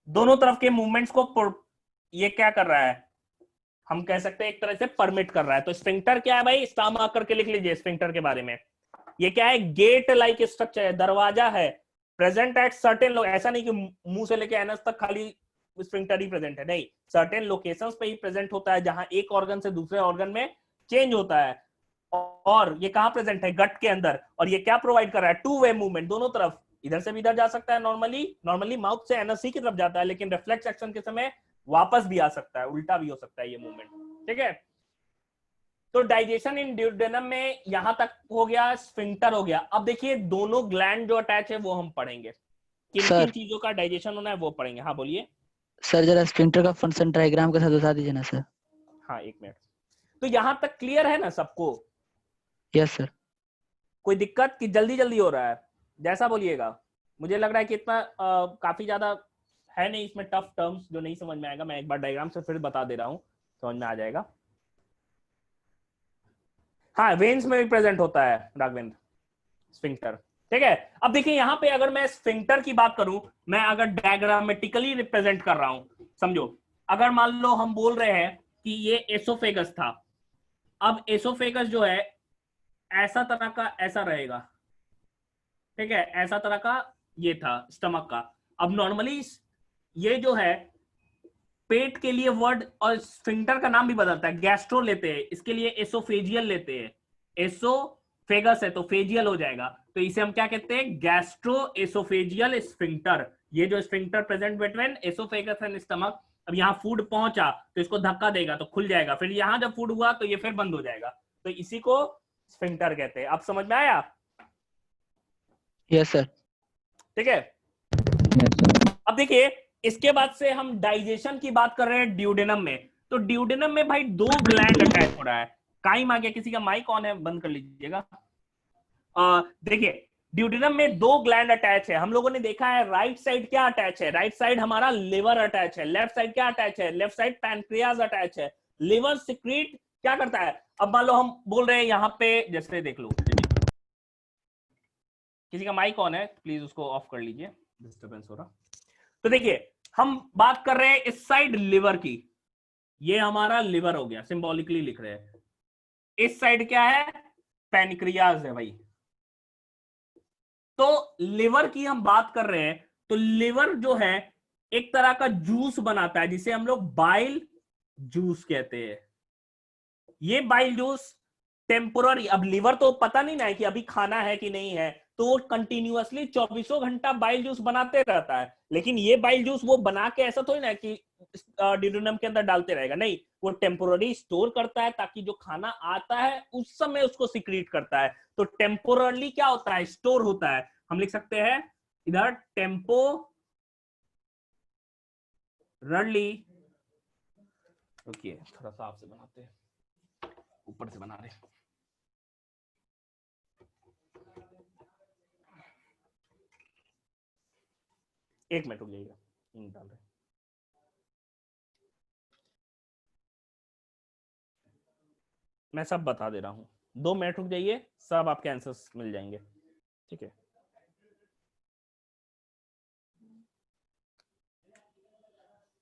दोनों तरफ के मूवमेंट्स को ये क्या कर रहा है, हम कह सकते हैं एक तरह से परमिट कर रहा है। तो स्फिंक्टर क्या है भाई, स्टार मार्क करके लिख लीजिए स्फिंक्टर के बारे में। ये क्या है, गेट लाइक स्ट्रक्चर है, दरवाजा है, प्रेजेंट एट सर्टेन लोग, ऐसा नहीं कि मुंह से लेके एनस तक खाली स्फिंक्टर ही प्रेजेंट है, नहीं, सर्टेन लोकेशंस पे ही प्रेजेंट होता है जहां एक ऑर्गन से दूसरे ऑर्गन में चेंज होता है। और ये कहां प्रेजेंट है, गट के अंदर। और ये क्या प्रोवाइड कर रहा है, टू वे मूवमेंट, दोनों तरफ, इधर से भी इधर जा सकता है, नॉर्मली माउथ से एनएससी की तरफ जाता है, लेकिन रिफ्लेक्स एक्शन के समय वापस भी आ सकता है, उल्टा भी हो सकता है ये मूवमेंट, ठीक है। तो डाइजेशन इन ड्यूडेनम में यहां तक हो गया, स्फिंक्टर हो गया। अब देखिए दोनों ग्लैंड जो अटैच है वो हम पढ़ेंगे, किन किन चीजों का डाइजेशन होना है वो पढ़ेंगे। हाँ बोलिए सर, जरा स्फिंक्टर का फंक्शन डायग्राम के साथ बता दीजिए ना सर। हाँ, एक मिनट। तो यहां तक क्लियर है ना सबको, यस सर। कोई दिक्कत कि जल्दी जल्दी हो रहा है, जैसा बोलिएगा। मुझे लग रहा है कि इतना काफी ज्यादा है नहीं इसमें टफ टर्म्स जो नहीं समझ में आएगा। मैं एक बार डायग्राम से फिर बता दे रहा हूं, समझ में आ जाएगा। हाँ, वेन्स में भी प्रेजेंट होता है राघवेंद्र स्फिंक्टर, ठीक है। अब देखिए यहाँ पे अगर मैं स्फिंक्टर की बात करूं, मैं अगर डायग्रामेटिकली रिप्रेजेंट कर रहा हूं, समझो, अगर मान लो हम बोल रहे हैं कि ये एसोफेगस था। अब एसोफेगस जो है ऐसा तरह का ऐसा रहेगा, ठीक है, ऐसा तरह का ये था स्टमक का। अब नॉर्मली ये जो है पेट के लिए वर्ड, और स्फिंक्टर का नाम भी बदलता है, गैस्ट्रो लेते हैं, इसके लिए एसोफेजियल लेते हैं। एसोफेगस है तो फेजियल हो जाएगा, तो इसे हम क्या कहते हैं, गैस्ट्रो एसोफेजियल स्फिंक्टर। ये जो sphincter present between oesophagus and stomach. अब यहाँ फूड पहुंचा तो इसको धक्का देगा तो खुल जाएगा, फिर यहाँ जब फूड हुआ तो ये फिर बंद हो जाएगा, तो इसी को स्फिंक्टर कहते हैं। अब समझ में आया? Yes sir. ठीक है। अब देखिए इसके बाद से हम डाइजेशन की बात कर रहे हैं ड्यूडेनम में। तो ड्यूडेनम में भाई दो ग्लैंड अटैच हो रहा है। काइम आ गया, किसी का माइक ऑन है, बंद कर लीजिएगा। देखिए ड्यूडेनम में दो ग्लैंड अटैच है। हम लोगों ने देखा है राइट साइड क्या अटैच है, राइट साइड हमारा लिवर अटैच है। लेफ्ट साइड क्या अटैच है, लेफ्ट साइड पैनक्रियाज अटैच है। लिवर सिक्रीट क्या करता है, अब मान लो हम बोल रहे हैं यहां पे, जैसे देख लो, किसी का माइक ऑन है प्लीज उसको ऑफ कर लीजिए, डिस्टर्बेंस हो रहा। तो देखिए हम बात कर रहे हैं इस साइड लिवर की, ये हमारा लिवर हो गया, सिंबॉलिकली लिख रहे हैं। इस साइड क्या है, पैनक्रियाज है भाई। तो लिवर की हम बात कर रहे हैं, तो लिवर जो है एक तरह का जूस बनाता है जिसे हम लोग बाइल जूस कहते हैं। ये बाइल जूस टेम्पोररी, अब लिवर तो पता नहीं ना है कि अभी खाना है कि नहीं है, तो कंटिन्यूअसली 24 घंटा बाइल जूस बनाते रहता है। लेकिन ये बाइल जूस वो बना के ऐसा थोड़ी ना कि ड्यूडेनम के अंदर डालते रहेगा, नहीं, वो टेम्पोररी स्टोर करता है ताकि जो खाना आता है उस समय उसको सिक्रीट करता है। तो टेम्पोरली क्या होता है, स्टोर होता है। हम लिख सकते हैं इधर टेम्पोरली, ओके थोड़ा सा आपसे बनाते हैं, ऊपर से बना रहे हैं। एक मिनट रुक जाइएगा, इंक डाल रहे हैं। मैं सब बता दे रहा हूं, 2 मिनट रुक जाइए, सब आपके आंसर्स मिल जाएंगे, ठीक है।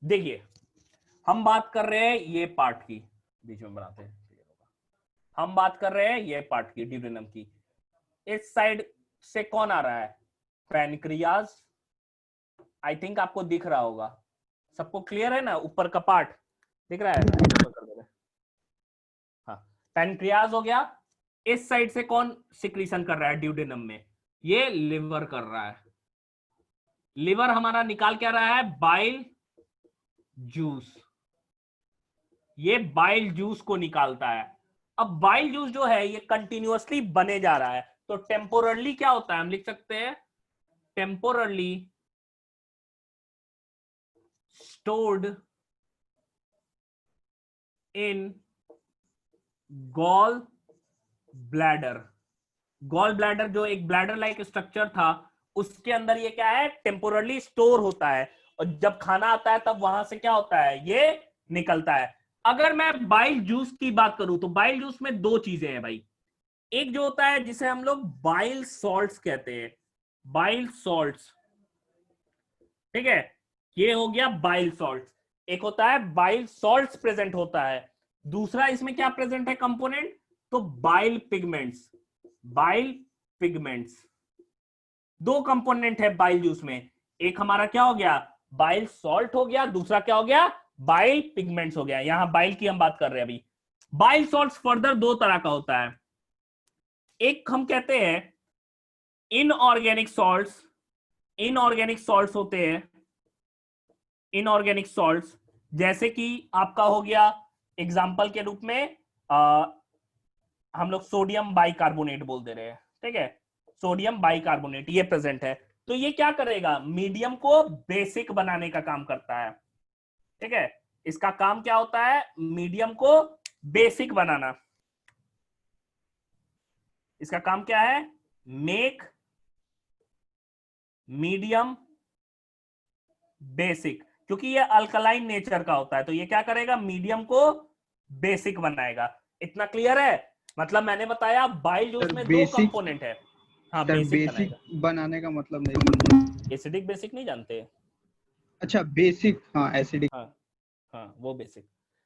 देखिए हम बात कर रहे हैं ये पार्ट की, बीच में बनाते हैं, हम बात कर रहे हैं ये पार्ट की, ड्यूडेनम की। इस साइड से कौन आ रहा है, पैनक्रियाज। आई थिंक आपको दिख रहा होगा, सबको क्लियर है ना, ऊपर का पार्ट दिख रहा है। हाँ, पैनक्रियाज हो गया। इस साइड से कौन सिक्रीशन कर रहा है ड्यूडेनम में, ये लिवर कर रहा है। लिवर हमारा निकाल क्या रहा है, बाइल जूस, ये बाइल जूस को निकालता है। अब बाइल जूस जो है ये कंटिन्यूअसली बने जा रहा है, तो टेम्पोरली क्या होता है, हम लिख सकते हैं temporarily stored in gall bladder. Gall bladder जो एक ब्लैडर लाइक स्ट्रक्चर था, उसके अंदर ये क्या है, टेम्पोरली स्टोर होता है, और जब खाना आता है तब वहां से क्या होता है, ये निकलता है। अगर मैं बाइल जूस की बात करूं तो बाइल जूस में 2 चीजें हैं भाई। एक जो होता है जिसे हम लोग बाइल सॉल्ट्स कहते हैं, बाइल सॉल्ट्स, ठीक है, ये हो गया बाइल सॉल्ट्स। एक होता है बाइल सॉल्ट्स प्रेजेंट होता है, दूसरा इसमें क्या प्रेजेंट है कंपोनेंट, तो bile pigments. Bile pigments 2 component है बाइल जूस में, एक हमारा क्या हो गया, बाइल सॉल्ट हो गया, दूसरा क्या हो गया, बाइल पिगमेंट्स हो गया। यहां बाइल की हम बात कर रहे हैं अभी। बाइल सॉल्ट्स फर्दर 2 तरह का होता है, एक हम कहते हैं इनऑर्गेनिक सॉल्ट्स, इनऑर्गेनिक सॉल्ट्स होते हैं, इनऑर्गेनिक सॉल्ट्स, जैसे कि आपका हो गया एग्जाम्पल के रूप में हम लोग सोडियम बाइकार्बोनेट बोल दे रहे हैं, ठीक है, सोडियम बाइकार्बोनेट ये प्रेजेंट है। तो ये क्या करेगा, मीडियम को बेसिक बनाने का काम करता है, ठीक है, इसका काम क्या होता है, मीडियम को बेसिक बनाना। इसका काम क्या है, मेक मीडियम बेसिक, क्योंकि ये अल्कलाइन नेचर का होता है, तो ये क्या करेगा, मीडियम को बेसिक बनाएगा। इतना क्लियर है, मतलब मैंने बताया बाइल जूस में 2 कंपोनेंट है। हाँ, बेसिक बनाने का मतलब नहीं समझे। एसिडिक बेसिक नहीं जानते, अच्छा बेसिक, हाँ एसिडिक, हाँ वो बेसिक।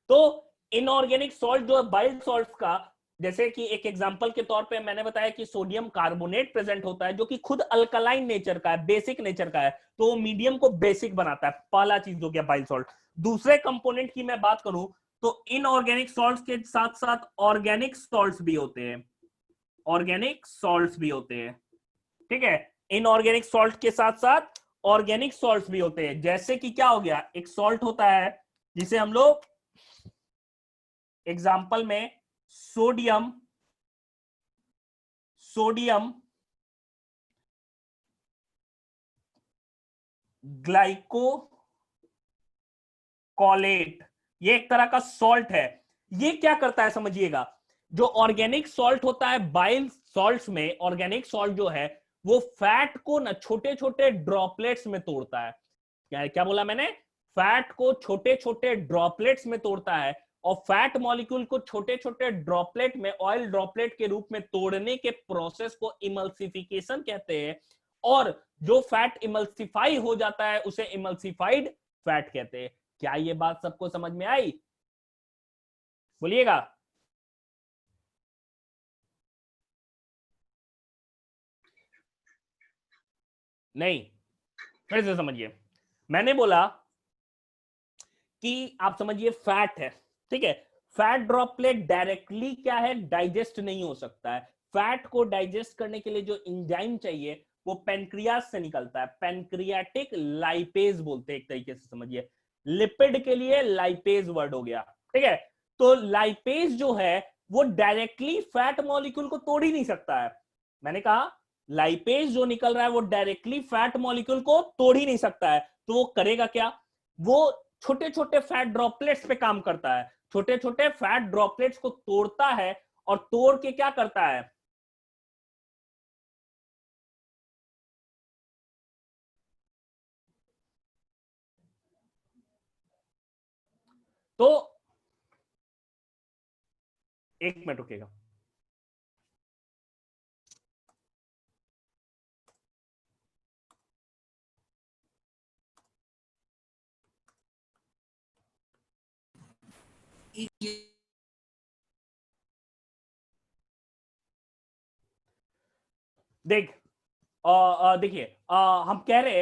तो इनऑर्गेनिक सॉल्ट जो बाइल सॉल्ट्स का, जैसे कि एक एग्जांपल के तौर पे मैंने बताया कि सोडियम कार्बोनेट प्रेजेंट होता है जो कि खुद अल्कलाइन नेचर का है, बेसिक नेचर का है, तो मीडियम को बेसिक बनाता है। पहला चीज हो गया बाइल सॉल्ट। दूसरे कंपोनेंट की मैं बात करूं तो इनऑर्गेनिक सॉल्ट्स के साथ साथ ऑर्गेनिक सॉल्ट्स भी होते हैं, ऑर्गेनिक सॉल्ट्स भी होते हैं, ठीक है, इनऑर्गेनिक सॉल्ट के साथ साथ ऑर्गेनिक सॉल्ट्स भी होते हैं। जैसे कि क्या हो गया, एक सॉल्ट होता है जिसे हम लोग एग्जाम्पल में सोडियम ग्लाइकोकोलेट, ये एक तरह का सॉल्ट है। ये क्या करता है समझिएगा, जो ऑर्गेनिक सॉल्ट होता है बाइल सॉल्ट्स में, ऑर्गेनिक सॉल्ट जो है वो फैट को ना छोटे छोटे ड्रॉपलेट्स में तोड़ता है। क्या बोला मैंने, फैट को छोटे छोटे ड्रॉपलेट्स में तोड़ता है, और फैट मॉलिक्यूल को छोटे छोटे ड्रॉपलेट में, ऑयल ड्रॉपलेट के रूप में तोड़ने के प्रोसेस को इमल्सिफिकेशन कहते हैं। और जो फैट इमल्सिफाई हो जाता है उसे इमल्सिफाइड फैट कहते हैं। क्या ये बात सबको समझ में आई, बोलिएगा। नहीं, फिर से समझिए, मैंने बोला कि आप समझिए फैट है, ठीक है, फैट ड्रॉपलेट डायरेक्टली क्या है, डाइजेस्ट नहीं हो सकता है। फैट को डाइजेस्ट करने के लिए जो एंजाइम चाहिए वो पेनक्रियास से निकलता है, पेनक्रियाटिक लाइपेज बोलते हैं, एक तरीके से समझिए। लिपिड के लिए लाइपेज वर्ड हो गया, ठीक है। तो लाइपेज जो है वो डायरेक्टली फैट मॉलिक्यूल को तोड़ ही नहीं सकता है। मैंने कहा लाइपेज जो निकल रहा है वो डायरेक्टली फैट मॉलिक्यूल को तोड़ ही नहीं सकता है, तो वो करेगा क्या, वो छोटे छोटे फैट ड्रॉपलेट्स पे काम करता है, छोटे छोटे फैट ड्रॉपलेट्स को तोड़ता है और तोड़ के क्या करता है, तो एक मिनट रुकेगा। देखिए हम कह रहे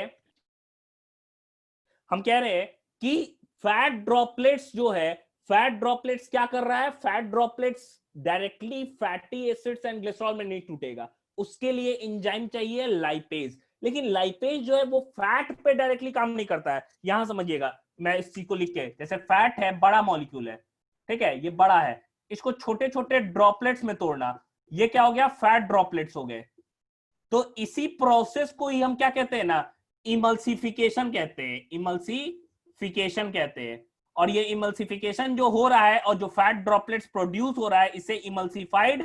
हैं कि फैट ड्रॉपलेट्स जो है, फैट ड्रॉपलेट्स क्या कर रहा है, fat droplets directly fatty acids and glycerol में नहीं टूटेगा, उसके लिए एंजाइम चाहिए लाइपेज। लेकिन लाइपेज जो है वो फैट पे डायरेक्टली काम नहीं करता है। यहां समझिएगा, मैं इस चीज को लिख के, जैसे फैट है बड़ा मॉलिक्यूल है, ठीक है, ये बड़ा है, इसको छोटे छोटे ड्रॉपलेट्स में तोड़ना, ये क्या हो गया, फैट ड्रॉपलेट्स हो गए। तो इसी प्रोसेस को ही हम क्या कहते हैं ना, इमल्सिफिकेशन कहते हैं, इमल्सिफिकेशन कहते हैं। और ये इमल्सिफिकेशन जो हो रहा है और जो फैट ड्रॉपलेट्स प्रोड्यूस हो रहा है, इसे इमल्सिफाइड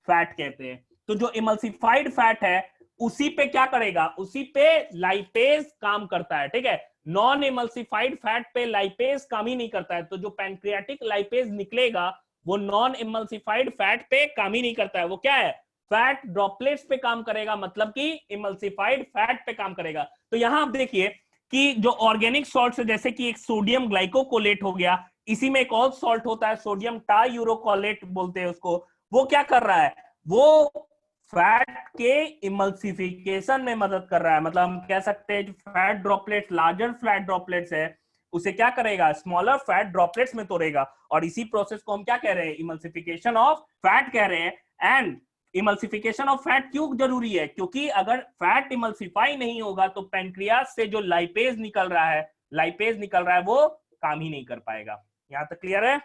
फैट कहते हैं। तो जो इमल्सिफाइड फैट है उसी पे क्या करेगा, उसी पे लाइपेज काम करता है, ठीक है। नॉन इमल्सिफाइड फैट पे लाइपेज काम ही नहीं करता है, तो जो पैनक्रियाटिक लाइपेज निकलेगा वो नॉन इमल्सिफाइड फैट पे काम ही नहीं करता है, वो क्या है, फैट ड्रॉपलेट्स पे काम करेगा, मतलब कि इमल्सिफाइड फैट पे काम करेगा। तो यहां आप देखिए कि जो ऑर्गेनिक सॉल्ट है, जैसे कि एक सोडियम ग्लाइकोकोलेट हो गया, इसी में एक और सॉल्ट होता है सोडियम टायूरोकोलेट बोलते हैं उसको, वो क्या कर रहा है, वो फैट के इमल्सिफिकेशन में मदद कर रहा है। मतलब हम कह सकते हैं fat droplets, larger fat droplets है, उसे क्या करेगा, स्मॉलर फैट ड्रॉपलेट्स में तोड़ेगा, और इसी प्रोसेस को हम क्या कह रहे हैं, इमल्सिफिकेशन ऑफ फैट कह रहे हैं। एंड इमल्सिफिकेशन ऑफ फैट क्यों जरूरी है, क्योंकि अगर फैट इमल्सिफाई नहीं होगा तो पेनक्रियास से जो लाइपेज निकल रहा है वो काम ही नहीं कर पाएगा। यहां तक क्लियर है?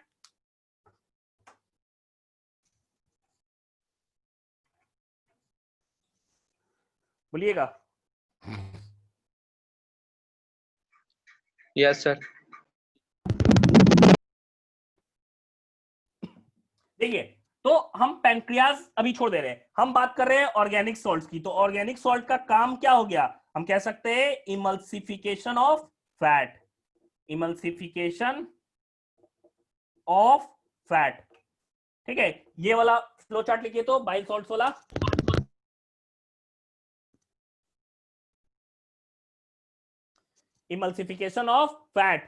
बोलिएगा। Yes sir. देखिए, तो हम पैनक्रियाज अभी छोड़ दे रहे हैं, हम बात कर रहे हैं ऑर्गेनिक सॉल्ट्स की। तो ऑर्गेनिक सॉल्ट का काम क्या हो गया, हम कह सकते हैं emulsification of fat, emulsification of fat, ठीक है। ये वाला फ्लो चार्ट लिखिए तो, बाइल सॉल्ट्स वाला, इमल्सिफिकेशन ऑफ फैट।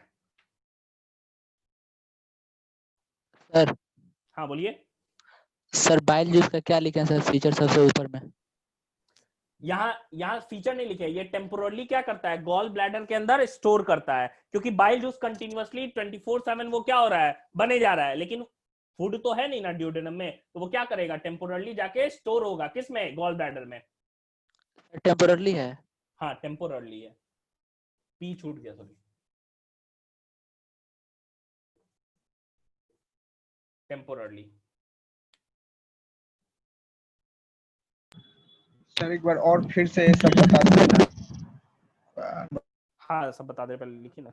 सर हाँ बोलिए। सर बाइल जूस का क्या लिखा है सर, फीचर सबसे ऊपर में? यहाँ फीचर नहीं लिखे, ये टेम्पोरली क्या करता है, गॉल ब्लैडर के अंदर स्टोर करता है, क्योंकि बाइल जूस कंटिन्यूअसली 24/7 वो क्या हो रहा है, बने जा रहा है, लेकिन फूड तो है नहीं ना ड्यूडेनम में, तो वो क्या करेगा, टेम्पोरली जाके स्टोर होगा, किस में, गॉल ब्लैडर में। टेम्पोरली है? हाँ टेम्पोरली है, पी छूट गया, सॉरी, टेम्पोरली। सर एक बार और फिर से सब बता देना। हाँ सब बता दे, पहले लिखी ना।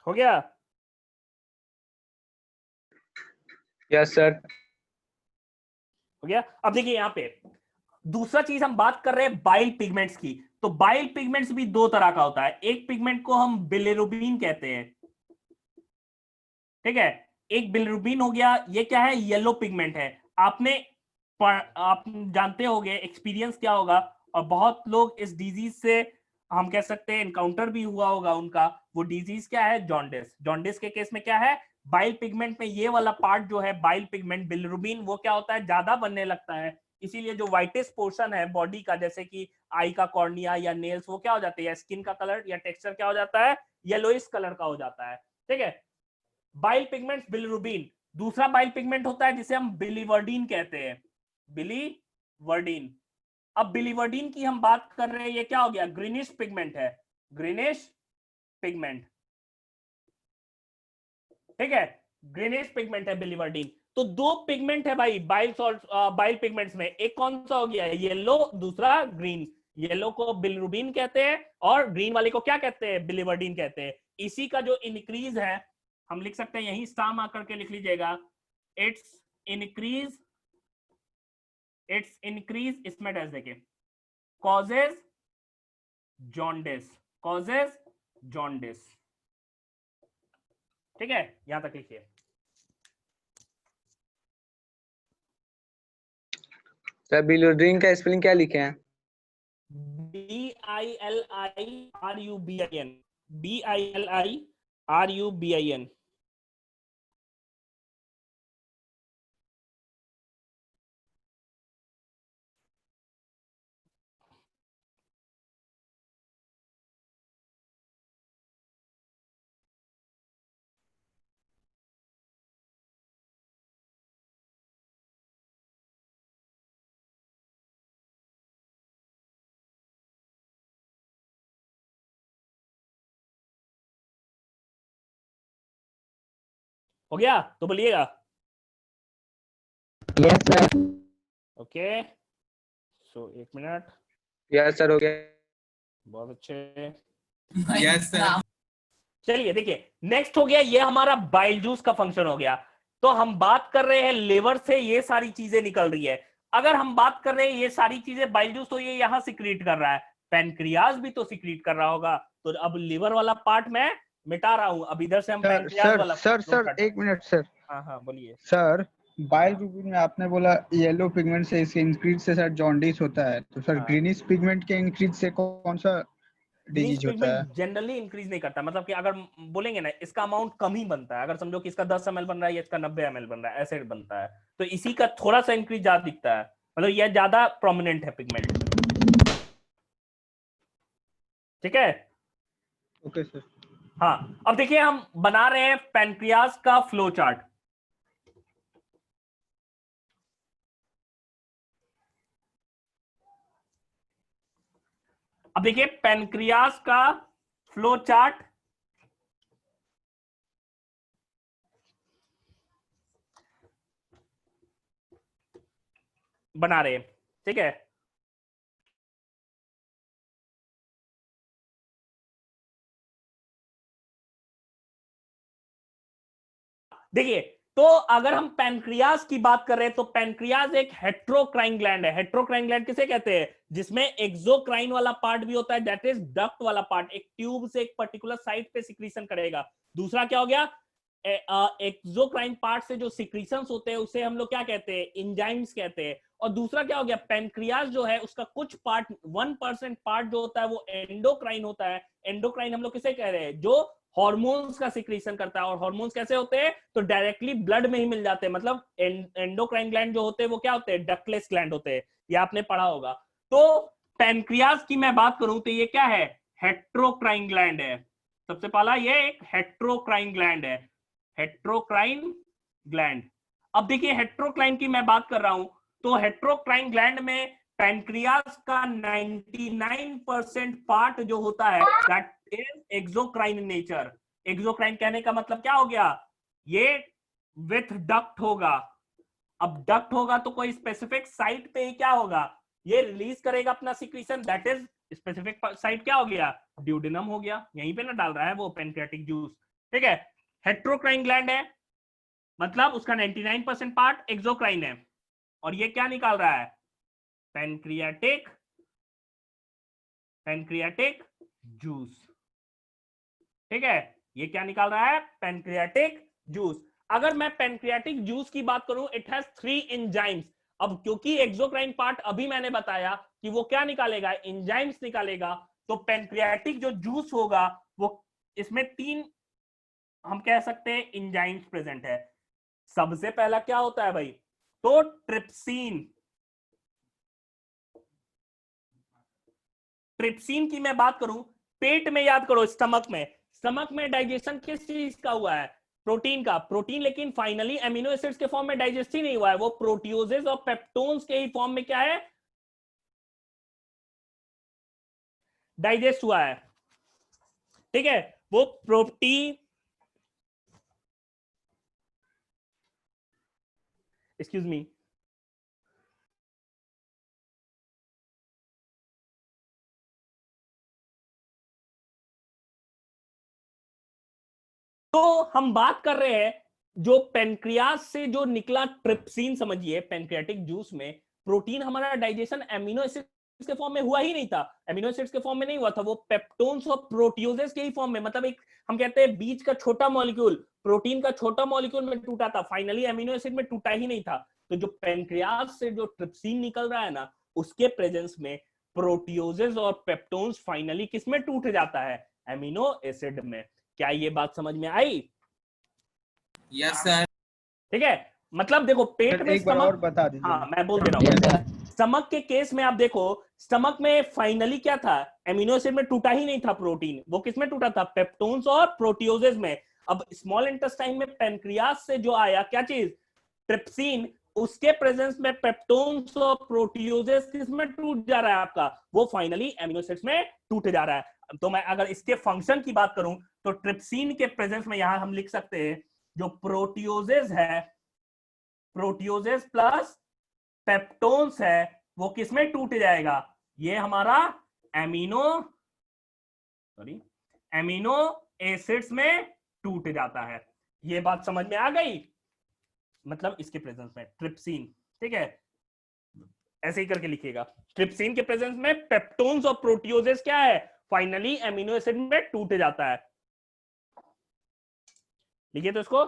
हो गया? Yes sir. हो गया। अब देखिए यहाँ पे दूसरा चीज हम बात कर रहे हैं बाइल पिगमेंट्स की। तो बाइल पिगमेंट्स भी दो तरह का होता है, एक पिगमेंट को हम बिलिरुबिन कहते हैं, ठीक है, एक बिलिरुबिन हो गया, ये क्या है, येलो पिगमेंट है। आप जानते होंगे, एक्सपीरियंस क्या होगा, और बहुत लोग इस डिजीज से हम कह सकते हैं इनकाउंटर भी हुआ होगा उनका। वो डिजीज क्या है, जॉन्डिस। जॉन्डिस के केस में क्या है, बाइल पिगमेंट में ये वाला पार्ट जो है बाइल पिगमेंट बिलिरुबिन, वो क्या होता है, ज्यादा बनने लगता है। इसीलिए जो व्हाइटेस्ट पोर्शन है बॉडी का, जैसे कि आई का कॉर्निया या नेल्स, वो क्या हो जाते हैं, या स्किन का कलर या टेक्सचर क्या हो जाता है, येलोइश कलर का हो जाता है। ठीक है, बाइल पिगमेंट बिलिरुबिन। दूसरा बाइल पिगमेंट होता है जिसे हम बिलीवर्डिन कहते हैं, बिलीवर्डिन। अब बिलीवर्डिन की हम बात कर रहे हैं, ये क्या हो गया, ग्रीनिश पिगमेंट है, ग्रीनिश पिगमेंट। ठीक है, ग्रीनिश पिगमेंट है बिलीवर्डिन। तो दो पिगमेंट है भाई बाइल सॉल्ट, बाइल पिगमेंट्स में, एक कौन सा हो गया, येलो, दूसरा ग्रीन। येलो को बिलिरुबिन कहते हैं और ग्रीन वाले को क्या कहते हैं, बिलीवर्डिन कहते हैं। इसी का जो इंक्रीज है, हम लिख सकते हैं, यही स्टार मार्क करके लिख लीजिएगा, इट्स इंक्रीज, इसमें डैश देखिए, कॉजेज जॉन्डिस, कॉजेज जॉन्डिस। ठीक है, यहां तक लिखिए। सर बिलोड्रिन का स्पेलिंग क्या लिखे हैं? BILIRUBIN, BILIRUBIN। हो गया तो बोलिएगा। Yes sir. ओके, सो एक मिनट, यस सर, हो गया। बहुत अच्छे। Yes sir. चलिए देखिए, नेक्स्ट हो गया, ये हमारा बाइल जूस का फंक्शन हो गया। तो हम बात कर रहे हैं लिवर से ये सारी चीजें निकल रही है। अगर हम बात कर रहे हैं ये सारी चीजें बाइल जूस, तो ये यहां सिक्रीट कर रहा है, पैनक्रियाज भी तो सिक्रीट कर रहा होगा। तो अब लिवर वाला पार्ट मैं मिटा रहा हूं, अब इधर से हम सर पैनक्रियाज सर वाला सर सर करते हैं। एक मिनट सर। हाँ हाँ बोलिए। सर बाइलरुबिन में आपने बोला येलो पिगमेंट से इसके इंक्रीज से सर जॉन्डिस होता है, तो सर हाँ, ग्रीनिश पिगमेंट के इंक्रीज से कौन सा ग्रीनिश डिजीज होता है? पिगमेंट जनरली इंक्रीज नहीं करता, मतलब कि अगर बोलेंगे ना, इसका अमाउंट कम ही बनता है। अगर समझो कि इसका 10 ml बन रहा है या इसका 90 ml बन रहा है, ऐसे बनता है। तो इसी का थोड़ा सा इंक्रीज ज्यादा दिखता है, मतलब यह ज्यादा प्रोमिनेंट है पिगमेंट। ठीक है, ओके सर। हाँ। अब देखिए, हम बना रहे हैं पैनक्रियाज का फ्लो चार्ट। अब देखिए पैनक्रियाज का फ्लो चार्ट, बना रहे हैं। ठीक है, देखिए, तो अगर हम पैनक्रियाज की बात कर रहे हैं, तो पैनक्रियाज एक हेट्रोक्राइन ग्लैंड है। हेट्रोक्राइन ग्लैंड किसे कहते हैं, जिसमें एक्सोक्राइन वाला पार्ट भी होता है, दैट इज डक्ट वाला पार्ट, एक ट्यूब से एक पर्टिकुलर साइट पे सिक्रीशन करेगा। दूसरा क्या हो गया, एक्सोक्राइन पार्ट से जो सिक्रीशंस होते हैं उसे हम लोग क्या कहते हैं, एंजाइम्स कहते हैं। और दूसरा क्या हो गया, पैनक्रियाज जो है उसका कुछ पार्ट, 1% पार्ट जो होता है वो एंडोक्राइन होता है। एंडोक्राइन हम लोग किसे कह रहे हैं, जो हार्मोन्स का सिक्रीशन करता है। और हार्मोन्स कैसे होते हैं, तो डायरेक्टली ब्लड में ही मिल जाते हैं। मतलब एंडोक्राइन ग्लैंड जो होते हैं वो क्या होते हैं, डक्टलेस ग्लैंड होते हैं, ये आपने पढ़ा होगा। तो पैनक्रियाज की मैं बात करूं तो ये क्या है, हेट्रोक्राइन ग्लैंड है। सबसे पहला ये एक हेट्रोक्राइन ग्लैंड है, हेट्रोक्राइन ग्लैंड। अब देखिए हेट्रोक्राइन की मैं बात कर रहा हूं, तो हेट्रोक्राइन ग्लैंड में पैनक्रियाज का 99% पार्ट जो होता है that is exocrine nature. Exocrine कहने का मतलब क्या हो गया, ये विथ डक्ट होगा। अब डक्ट होगा तो कोई स्पेसिफिक साइट पे ही क्या होगा, ये रिलीज करेगा अपना secretion, that is specific site क्या हो गया, ड्यूडेनम हो गया, यहीं पे ना डाल रहा है वो पैनक्रियाटिक जूस। ठीक है, हेट्रोक्राइन ग्लैंड है, मतलब उसका 99% पार्ट एक्सोक्राइन है, और ये क्या निकाल रहा है, पैनक्रियाटिक, पैनक्रियाटिक जूस। ठीक है, ये क्या निकाल रहा है, पैनक्रियाटिक जूस। अगर मैं पेनक्रियाटिक जूस की बात करूं, इट हैज 3 एंजाइम्स। अब क्योंकि एक्सोक्राइन पार्ट अभी मैंने बताया कि वो क्या निकालेगा, एंजाइम्स निकालेगा, तो पेनक्रियाटिक जो जूस होगा वो इसमें 3 हम कह सकते हैं एंजाइम्स प्रेजेंट है। सबसे पहला क्या होता है भाई, तो ट्रिप्सिन। ट्रिप्सिन की मैं बात करूं, पेट में याद करो, स्टमक में डाइजेशन किस चीज का हुआ है, प्रोटीन का। प्रोटीन लेकिन फाइनली एमिनो एसिड्स के फॉर्म में डाइजेस्ट ही नहीं हुआ है, वो प्रोटियोजेस और पेप्टोन्स के ही फॉर्म में क्या है, डाइजेस्ट हुआ है। ठीक है, वो एक्सक्यूज मी, तो हम बात कर रहे हैं जो पेनक्रियास से जो निकला ट्रिप्सिन, समझिए पेनक्रियाटिक जूस में प्रोटीन हमारा डाइजेशन एमिनो एसिड्स के फॉर्म में हुआ ही नहीं था, एमिनो एसिड्स के फॉर्म में नहीं हुआ था, वो पेप्टोन्स और प्रोटियोजेस के ही फॉर्म में, मतलब एक हम कहते हैं बीच का छोटा मॉलिक्यूल, प्रोटीन का छोटा मॉलिक्यूल में टूटा था, फाइनली एमिनो एसिड में टूटा ही नहीं था। तो जो पेनक्रियास से जो ट्रिप्सिन निकल रहा है ना, उसके प्रेजेंस में प्रोटियोजेस और पेप्टोन्स फाइनली किस में टूट जाता है, एमिनो एसिड में। क्या ये बात समझ में आई? Yes, sir. ठीक है, मतलब देखो पेट में एक बार और बता दीजिए। हाँ मैं बोल दे रहा हूँ, स्टमक के केस में आप देखो, स्टमक में फाइनली क्या था, एमिनो एसिड में टूटा ही नहीं था प्रोटीन, वो किस में टूटा था, पेप्टोन्स और प्रोटियोजेस में। अब स्मॉल इंटेस्टाइन में पेनक्रियास से जो आया क्या चीज, ट्रिप्सिन, उसके प्रेजेंस में पेप्टोन्स और प्रोटियोजेस किस में टूट जा रहा है आपका, वो फाइनली एमिनो एसिड्स में टूट जा रहा है। तो मैं अगर इसके फंक्शन की बात करूं, तो ट्रिप्सिन के प्रेजेंस में यहां हम लिख सकते हैं जो प्रोटियोजेस है, प्रोटियोजेस प्लस पेप्टोन्स है, वो किसमें टूट जाएगा, ये हमारा एमिनो एसिड्स में टूट जाता है। ये बात समझ में आ गई, मतलब इसके प्रेजेंस में ट्रिप्सिन। ठीक है, ऐसे ही करके लिखिएगा, ट्रिप्सिन के प्रेजेंस में पेप्टोन्स और प्रोटियोजेस क्या है, फाइनली एमिनो एसिड में टूट जाता है। लिखिए तो इसको,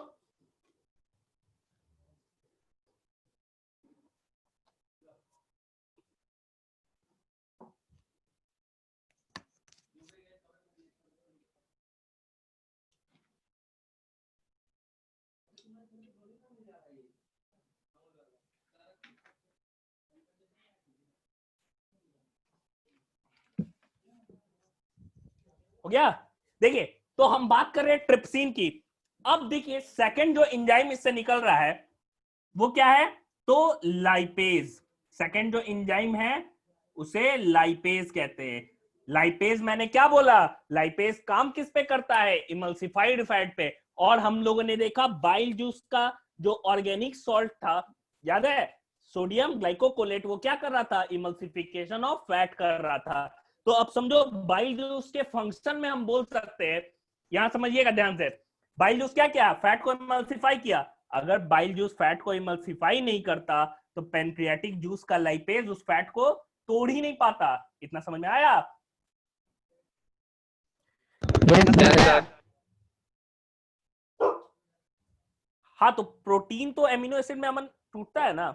हो गया। देखिए, तो हम बात कर रहे हैं ट्रिप्सिन की। अब देखिए सेकंड जो एंजाइम इससे निकल रहा है वो क्या है, तो लाइपेज। सेकंड जो एंजाइम है उसे लाइपेज कहते हैं। लाइपेज मैंने क्या बोला, लाइपेज काम किस पे करता है, इमल्सिफाइड फैट पे। और हम लोगों ने देखा बाइल जूस का जो ऑर्गेनिक सॉल्ट था, याद है, सोडियम ग्लाइकोकोलेट, वो क्या कर रहा था, इमल्सिफिकेशन ऑफ फैट कर रहा था। तो अब समझो बाइल जूस के फंक्शन में हम बोल सकते हैं, यहां समझिएगा ध्यान से, बाइल जूस क्या किया, फैट को इमल्सिफाई किया। अगर बाइल जूस फैट को इमल्सिफाई नहीं करता तो पेनक्रियाटिक जूस का लाइपेज उस फैट को तोड़ ही नहीं पाता। इतना समझ में आया? हाँ, तो प्रोटीन तो एमिनो एसिड में अमन टूटता है ना,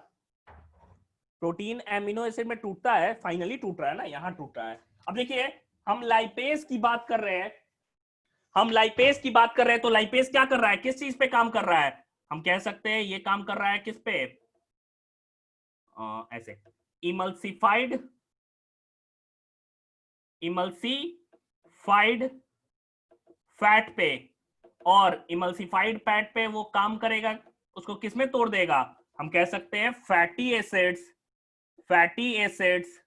प्रोटीन एमिनो एसिड में टूटता है, फाइनली टूट रहा है ना, यहां टूट रहा है। अब देखिए हम लाइपेज की बात कर रहे हैं, तो लाइपेज क्या कर रहा है, किस चीज पे काम कर रहा है, हम कह सकते हैं ये काम कर रहा है किस पे, ऐसे इमल्सिफाइड फैट पे, और इमल्सिफाइड फैट पे वो काम करेगा, उसको किसमें तोड़ देगा, हम कह सकते हैं फैटी एसिड्स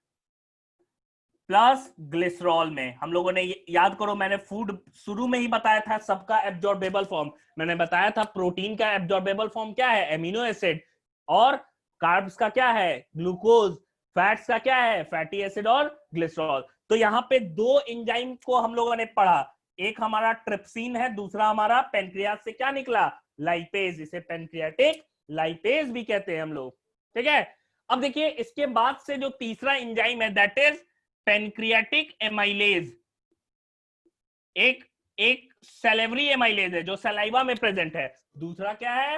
प्लस ग्लिसरॉल में। हम लोगों ने याद करो, मैंने फूड शुरू में ही बताया था सबका एब्जॉर्बेबल फॉर्म, मैंने बताया था प्रोटीन का एब्जॉर्बेबल फॉर्म क्या है, एमिनो एसिड, और कार्ब्स का क्या है, ग्लूकोज, फैट्स का क्या है, फैटी एसिड और ग्लिसरॉल। तो यहाँ पे दो एंजाइम को हम लोगों ने पढ़ा, एक हमारा ट्रिप्सिन है, दूसरा हमारा पेनक्रियास से क्या निकला, लाइपेज, इसे पेनक्रियाटिक लाइपेज भी कहते हैं हम लोग। ठीक है, अब देखिए इसके बाद से जो तीसरा एंजाइम है दैट इज पेनक्रियाटिक एमाइलेज। एक एक सैलिवरी एमाइलेज है जो सलाइवा में प्रेजेंट है, दूसरा क्या है,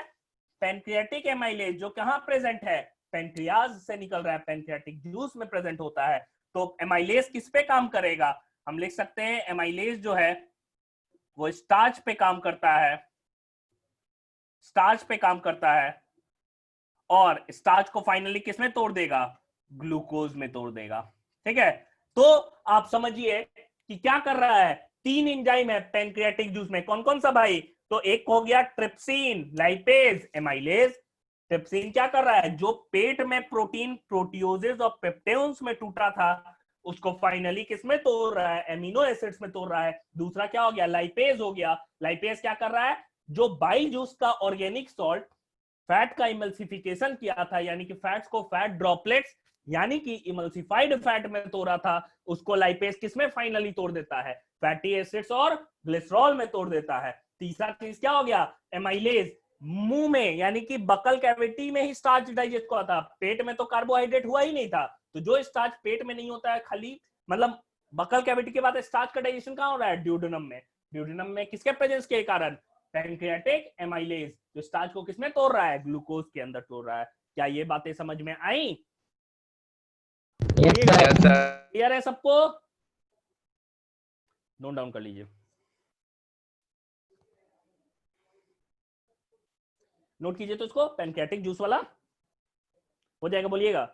पैनक्रियाटिक एमाइलेज जो कहां प्रेजेंट है, पैनक्रियाज से निकल रहा है, पैनक्रियाटिक जूस में प्रेजेंट होता है। तो एमाइलेज किस पे काम करेगा, हम लिख सकते हैं एमाइलेज जो है वो स्टार्च पे काम करता है, स्टार्च पे काम करता है, और स्टार्च को फाइनली किस में तोड़ देगा, ग्लूकोज में तोड़ देगा। ठीक है, तो आप समझिए कि क्या कर रहा है, 3 एंजाइम है पैनक्रियाटिक जूस में, कौन कौन सा भाई, तो एक हो गया ट्रिप्सिन, लाइपेज, एमाइलेज। ट्रिप्सिन क्या कर रहा है, जो पेट में प्रोटीन प्रोटियोजेस और पेप्टेन्स में टूटा था उसको फाइनली किसमें तोड़ रहा है, एमिनो एसिड्स में तोड़ रहा है। दूसरा क्या हो गया, लाइपेज हो गया। लाइपेज क्या कर रहा है, जो बाइल जूस का ऑर्गेनिक सॉल्ट फैट का इमल्सिफिकेशन किया था, यानी कि फैट्स को फैट ड्रॉपलेट्स यानी कि इमल्सिफाइड फैट में तोड़ा था, उसको लाइपेज किसमें फाइनली तोड़ देता है, फैटी एसिड्स और ग्लिसरॉल में तोड़ देता है। तीसरा चीज क्या हो गया, एमाइलेज, मुंह में यानी कि बकल कैविटी में ही स्टार्च डाइजेस्ट हुआ था, पेट में तो कार्बोहाइड्रेट हुआ ही नहीं था। तो जो स्टार्च पेट में नहीं होता है, खाली मतलब बकल कैविटी के बाद स्टार्च का डाइजेशन कहां हो रहा है, ड्यूडेनम में। ड्यूडेनम में किसके प्रेजेंस के कारण, पैनक्रियाटिक एमाइलेज जो स्टार्च को किसमें तोड़ रहा है, ग्लूकोज के अंदर तोड़ रहा है। क्या ये बातें समझ में आई, यस सर। क्लियर है सबको, नोट डाउन कर लीजिए, नोट कीजिए तो इसको, पैनक्रियाटिक जूस वाला हो जाएगा, बोलिएगा।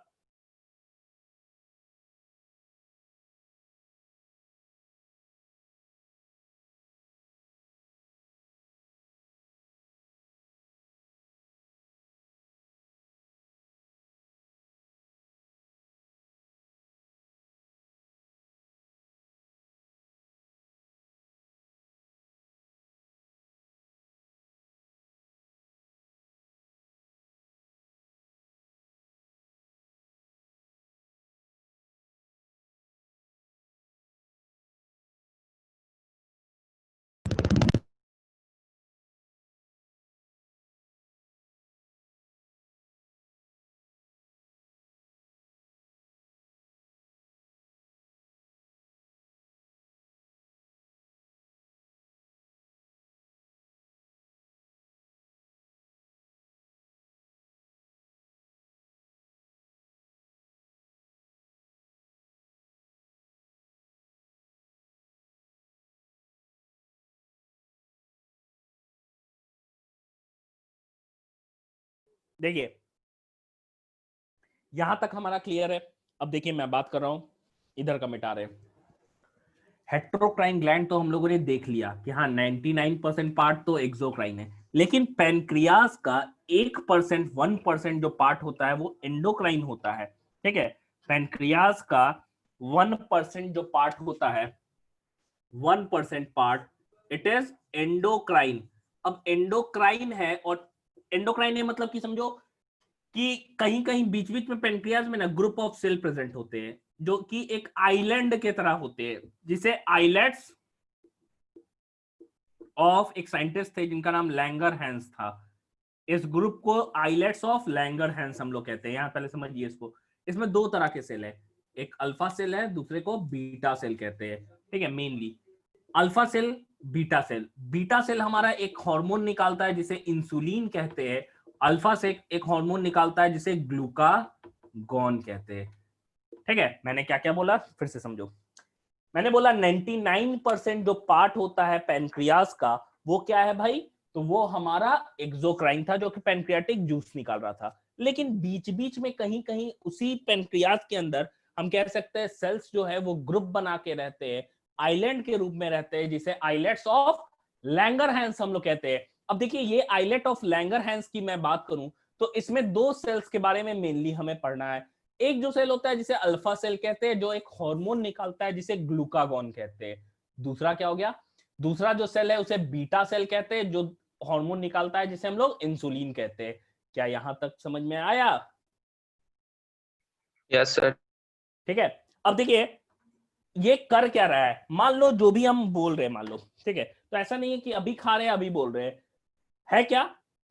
देखिए यहां तक हमारा क्लियर है। अब देखिए मैं बात कर रहा हूं, इधर का मिटा रहे हैं। हेट्रोक्राइन ग्लैंड तो हम लोगों ने देख लिया कि हाँ 99% पार्ट तो एक्सोक्राइन है, लेकिन पैनक्रियास का 1% 1% जो पार्ट होता है वो एंडोक्राइन होता है। ठीक है, पैनक्रियास का 1% जो पार्ट होता है, 1% पार्ट इट इज एंडोक्राइन। अब एंडोक्राइन है, और एंडोक्राइन है मतलब कि समझो कि कहीं कहीं बीच बीच में पेनक्रियाज में ना ग्रुप ऑफ सेल प्रेजेंट होते हैं जो कि एक आइलैंड के तरह होते हैं, जिसे आइलेट्स ऑफ, एक साइंटिस्ट थे जिनका नाम लैंगरहैंस था, इस ग्रुप को आइलेट्स ऑफ लैंगरहैंस हम लोग कहते हैं। यहां पहले समझिए इसको, इसमें 2 तरह के सेल है, एक अल्फा सेल है, दूसरे को बीटा सेल कहते हैं। ठीक है, mainly alpha cell, beta cell. Beta cell हमारा एक हार्मोन निकालता है जिसे इंसुलिन कहते हैं, अल्फा से एक हार्मोन निकालता है जिसे ग्लूकागॉन कहते हैं। ठीक है, मैंने क्या क्या बोला फिर से समझो। मैंने बोला 99% जो पार्ट होता है पैनक्रियास का वो क्या है भाई, तो वो हमारा एक्सोक्राइन था जो कि पैनक्रियाटिक जूस निकाल रहा था। लेकिन बीच बीच में कहीं कहीं उसी पैनक्रियास के अंदर हम कह सकते हैं सेल्स जो है वो ग्रुप बना के रहते हैं, आइलैंड के रूप में रहते हैं, जिसे आइलेट्स ऑफ लैंगरहैंस हम लोग कहते हैं। अब देखिए ये आइलेट ऑफ लैंगरहैंस की मैं बात करूं तो इसमें 2 सेल्स के बारे में मेनली हमें पढ़ना है। एक जो सेल होता है जिसे अल्फा सेल कहते हैं, जो एक हार्मोन निकालता है जिसे ग्लूकागॉन कहते हैं। दूसरा क्या हो गया, दूसरा जो सेल है उसे बीटा सेल कहते हैं, जो हार्मोन निकालता है जिसे हम लोग इंसुलिन कहते हैं। क्या यहां तक समझ में आया? Yes sir. ठीक है, अब देखिए ये कर क्या रहा है, मान लो जो भी हम बोल रहे हैं मान लो, ठीक है, तो ऐसा नहीं है कि अभी खा रहे हैं अभी बोल रहे हैं, है क्या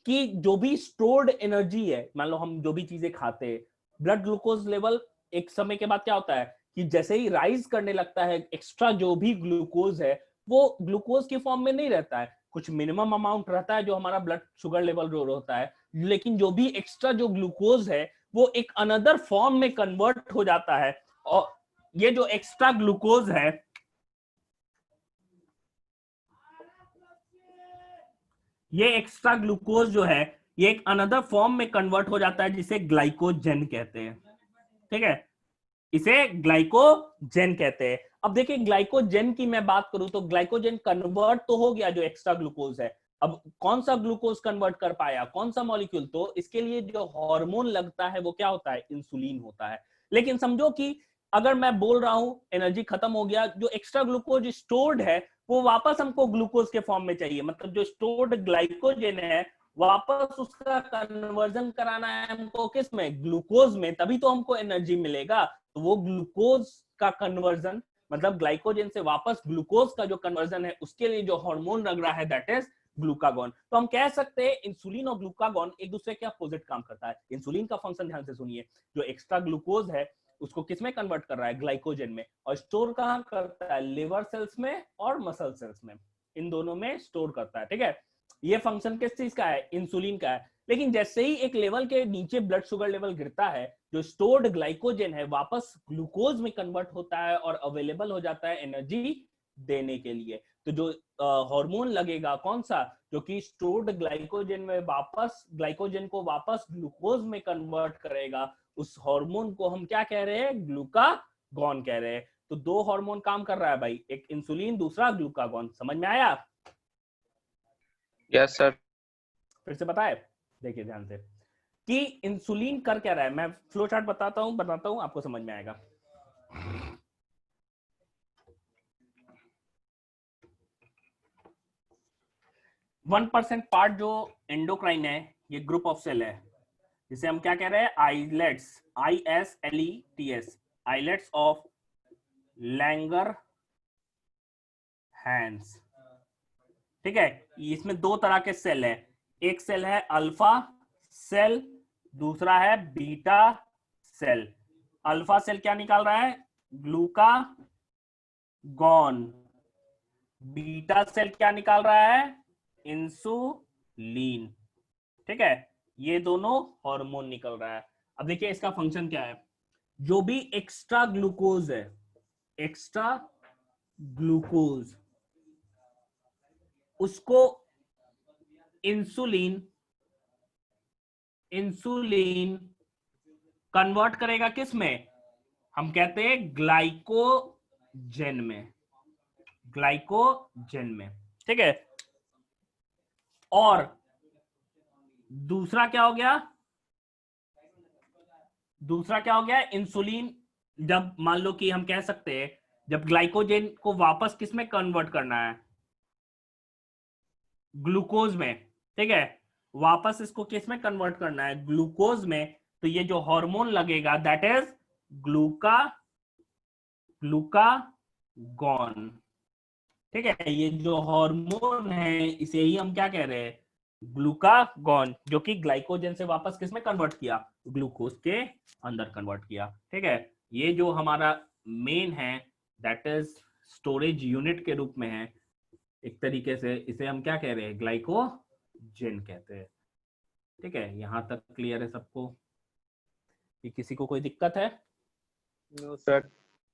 कि जो भी स्टोर्ड एनर्जी है, मान लो हम जो भी चीजें खाते हैं, ब्लड ग्लूकोज लेवल एक समय के बाद क्या होता है कि जैसे ही राइज करने लगता है, एक्स्ट्रा जो भी ग्लूकोज है वो ग्लूकोज की फॉर्म में नहीं रहता है, कुछ मिनिमम अमाउंट रहता है जो हमारा ब्लड शुगर लेवल जो होता है, लेकिन जो भी एक्स्ट्रा जो ग्लूकोज है वो एक अनदर फॉर्म में कन्वर्ट हो जाता है। और ये जो एक्स्ट्रा ग्लूकोज है, ये एक्स्ट्रा ग्लूकोज जो है ये एक अनदर फॉर्म में कन्वर्ट हो जाता है जिसे ग्लाइकोजन कहते हैं। ठीक है, इसे ग्लाइकोजन कहते हैं। अब देखिए ग्लाइकोजन की मैं बात करूं तो ग्लाइकोजन कन्वर्ट तो हो गया जो एक्स्ट्रा ग्लूकोज है। अब कौन सा ग्लूकोज कन्वर्ट कर पाया, कौन सा मॉलिक्यूल? तो इसके लिए जो हार्मोन लगता है वो क्या होता है? इंसुलिन होता है। लेकिन समझो कि अगर मैं बोल रहा हूं एनर्जी खत्म हो गया, जो एक्स्ट्रा ग्लूकोज स्टोर्ड है वो वापस हमको ग्लूकोज के फॉर्म में चाहिए, मतलब जो स्टोर्ड ग्लाइकोजन है वापस उसका कन्वर्जन कराना है हमको किस में? ग्लूकोज में, तभी तो हमको एनर्जी मिलेगा। तो वो ग्लूकोज का कन्वर्जन, मतलब ग्लाइकोजन से वापस ग्लूकोज का जो कन्वर्जन है उसके लिए जो हार्मोन लग रहा है दैट इज ग्लूकागॉन। तो हम कह सकते हैं इंसुलिन और ग्लूकागॉन एक दूसरे के अपोजिट काम करता है। इंसुलिन का फंक्शन ध्यान से सुनिए, जो एक्स्ट्रा ग्लूकोज है उसको किसमें कन्वर्ट कर रहा है? ग्लाइकोजन में। और स्टोर कहां करता है? लिवर सेल्स में और मसल सेल्स में, इन दोनों में स्टोर करता है। ठीक है, ये फंक्शन किस चीज का है? इंसुलिन का है। लेकिन जैसे ही एक लेवल के नीचे ब्लड शुगर लेवल गिरता है, जो स्टोर्ड ग्लाइकोजन है वापस ग्लूकोज में कन्वर्ट होता है और अवेलेबल हो जाता है एनर्जी देने के लिए। तो जो हार्मोन लगेगा कौन सा? जो कि स्टोर्ड ग्लाइकोजन में वापस ग्लाइकोजन को वापस ग्लूकोज में कन्वर्ट करेगा, उस हार्मोन को हम क्या कह रहे हैं? ग्लूकागॉन कह रहे हैं। तो दो हार्मोन काम कर रहा है भाई, एक इंसुलिन, दूसरा ग्लूकागॉन। समझ में आया? Yes sir. फिर से बताए, देखिए ध्यान से कि इंसुलिन कर क्या रहा है। मैं फ्लो चार्ट बताता हूं आपको समझ में आएगा। 1% पार्ट जो एंडोक्राइन है, ये ग्रुप ऑफ सेल है जिसे हम क्या कह रहे हैं? Islets, ISLETS, islets of Langer hence. ठीक है, इसमें दो तरह के सेल है, एक सेल है अल्फा सेल, दूसरा है बीटा सेल। अल्फा सेल क्या निकाल रहा है? ग्लूकागॉन। बीटा सेल क्या निकाल रहा है? इंसुलिन। ठीक है, ये दोनों हार्मोन निकल रहा है। अब देखिए इसका फंक्शन क्या है। जो भी एक्स्ट्रा ग्लूकोज है, एक्स्ट्रा ग्लूकोज, उसको इंसुलिन इंसुलिन कन्वर्ट करेगा किस में? हम कहते हैं ग्लाइकोजन में, ग्लाइकोजन में। ठीक है, और दूसरा क्या हो गया? दूसरा क्या हो गया? इंसुलिन, जब मान लो कि हम कह सकते हैं जब ग्लाइकोजन को वापस किस में कन्वर्ट करना है? ग्लूकोज में। ठीक है, वापस इसको किस में कन्वर्ट करना है? ग्लूकोज में। तो ये जो हार्मोन लगेगा दैट इज ग्लूकागॉन। ठीक है, ये जो हार्मोन है इसे ही हम क्या कह रहे हैं? ग्लूकागॉन, जो कि ग्लाइकोजन से वापस किस में कन्वर्ट किया? ग्लूकोज के अंदर कन्वर्ट किया। ठीक है, ये जो हमारा मेन है दैट इज स्टोरेज यूनिट के रूप में है एक तरीके से, इसे हम क्या कह रहे हैं? ग्लाइकोजन कहते हैं। ठीक है, यहां तक क्लियर है सबको? कि किसी को कोई दिक्कत है? No sir.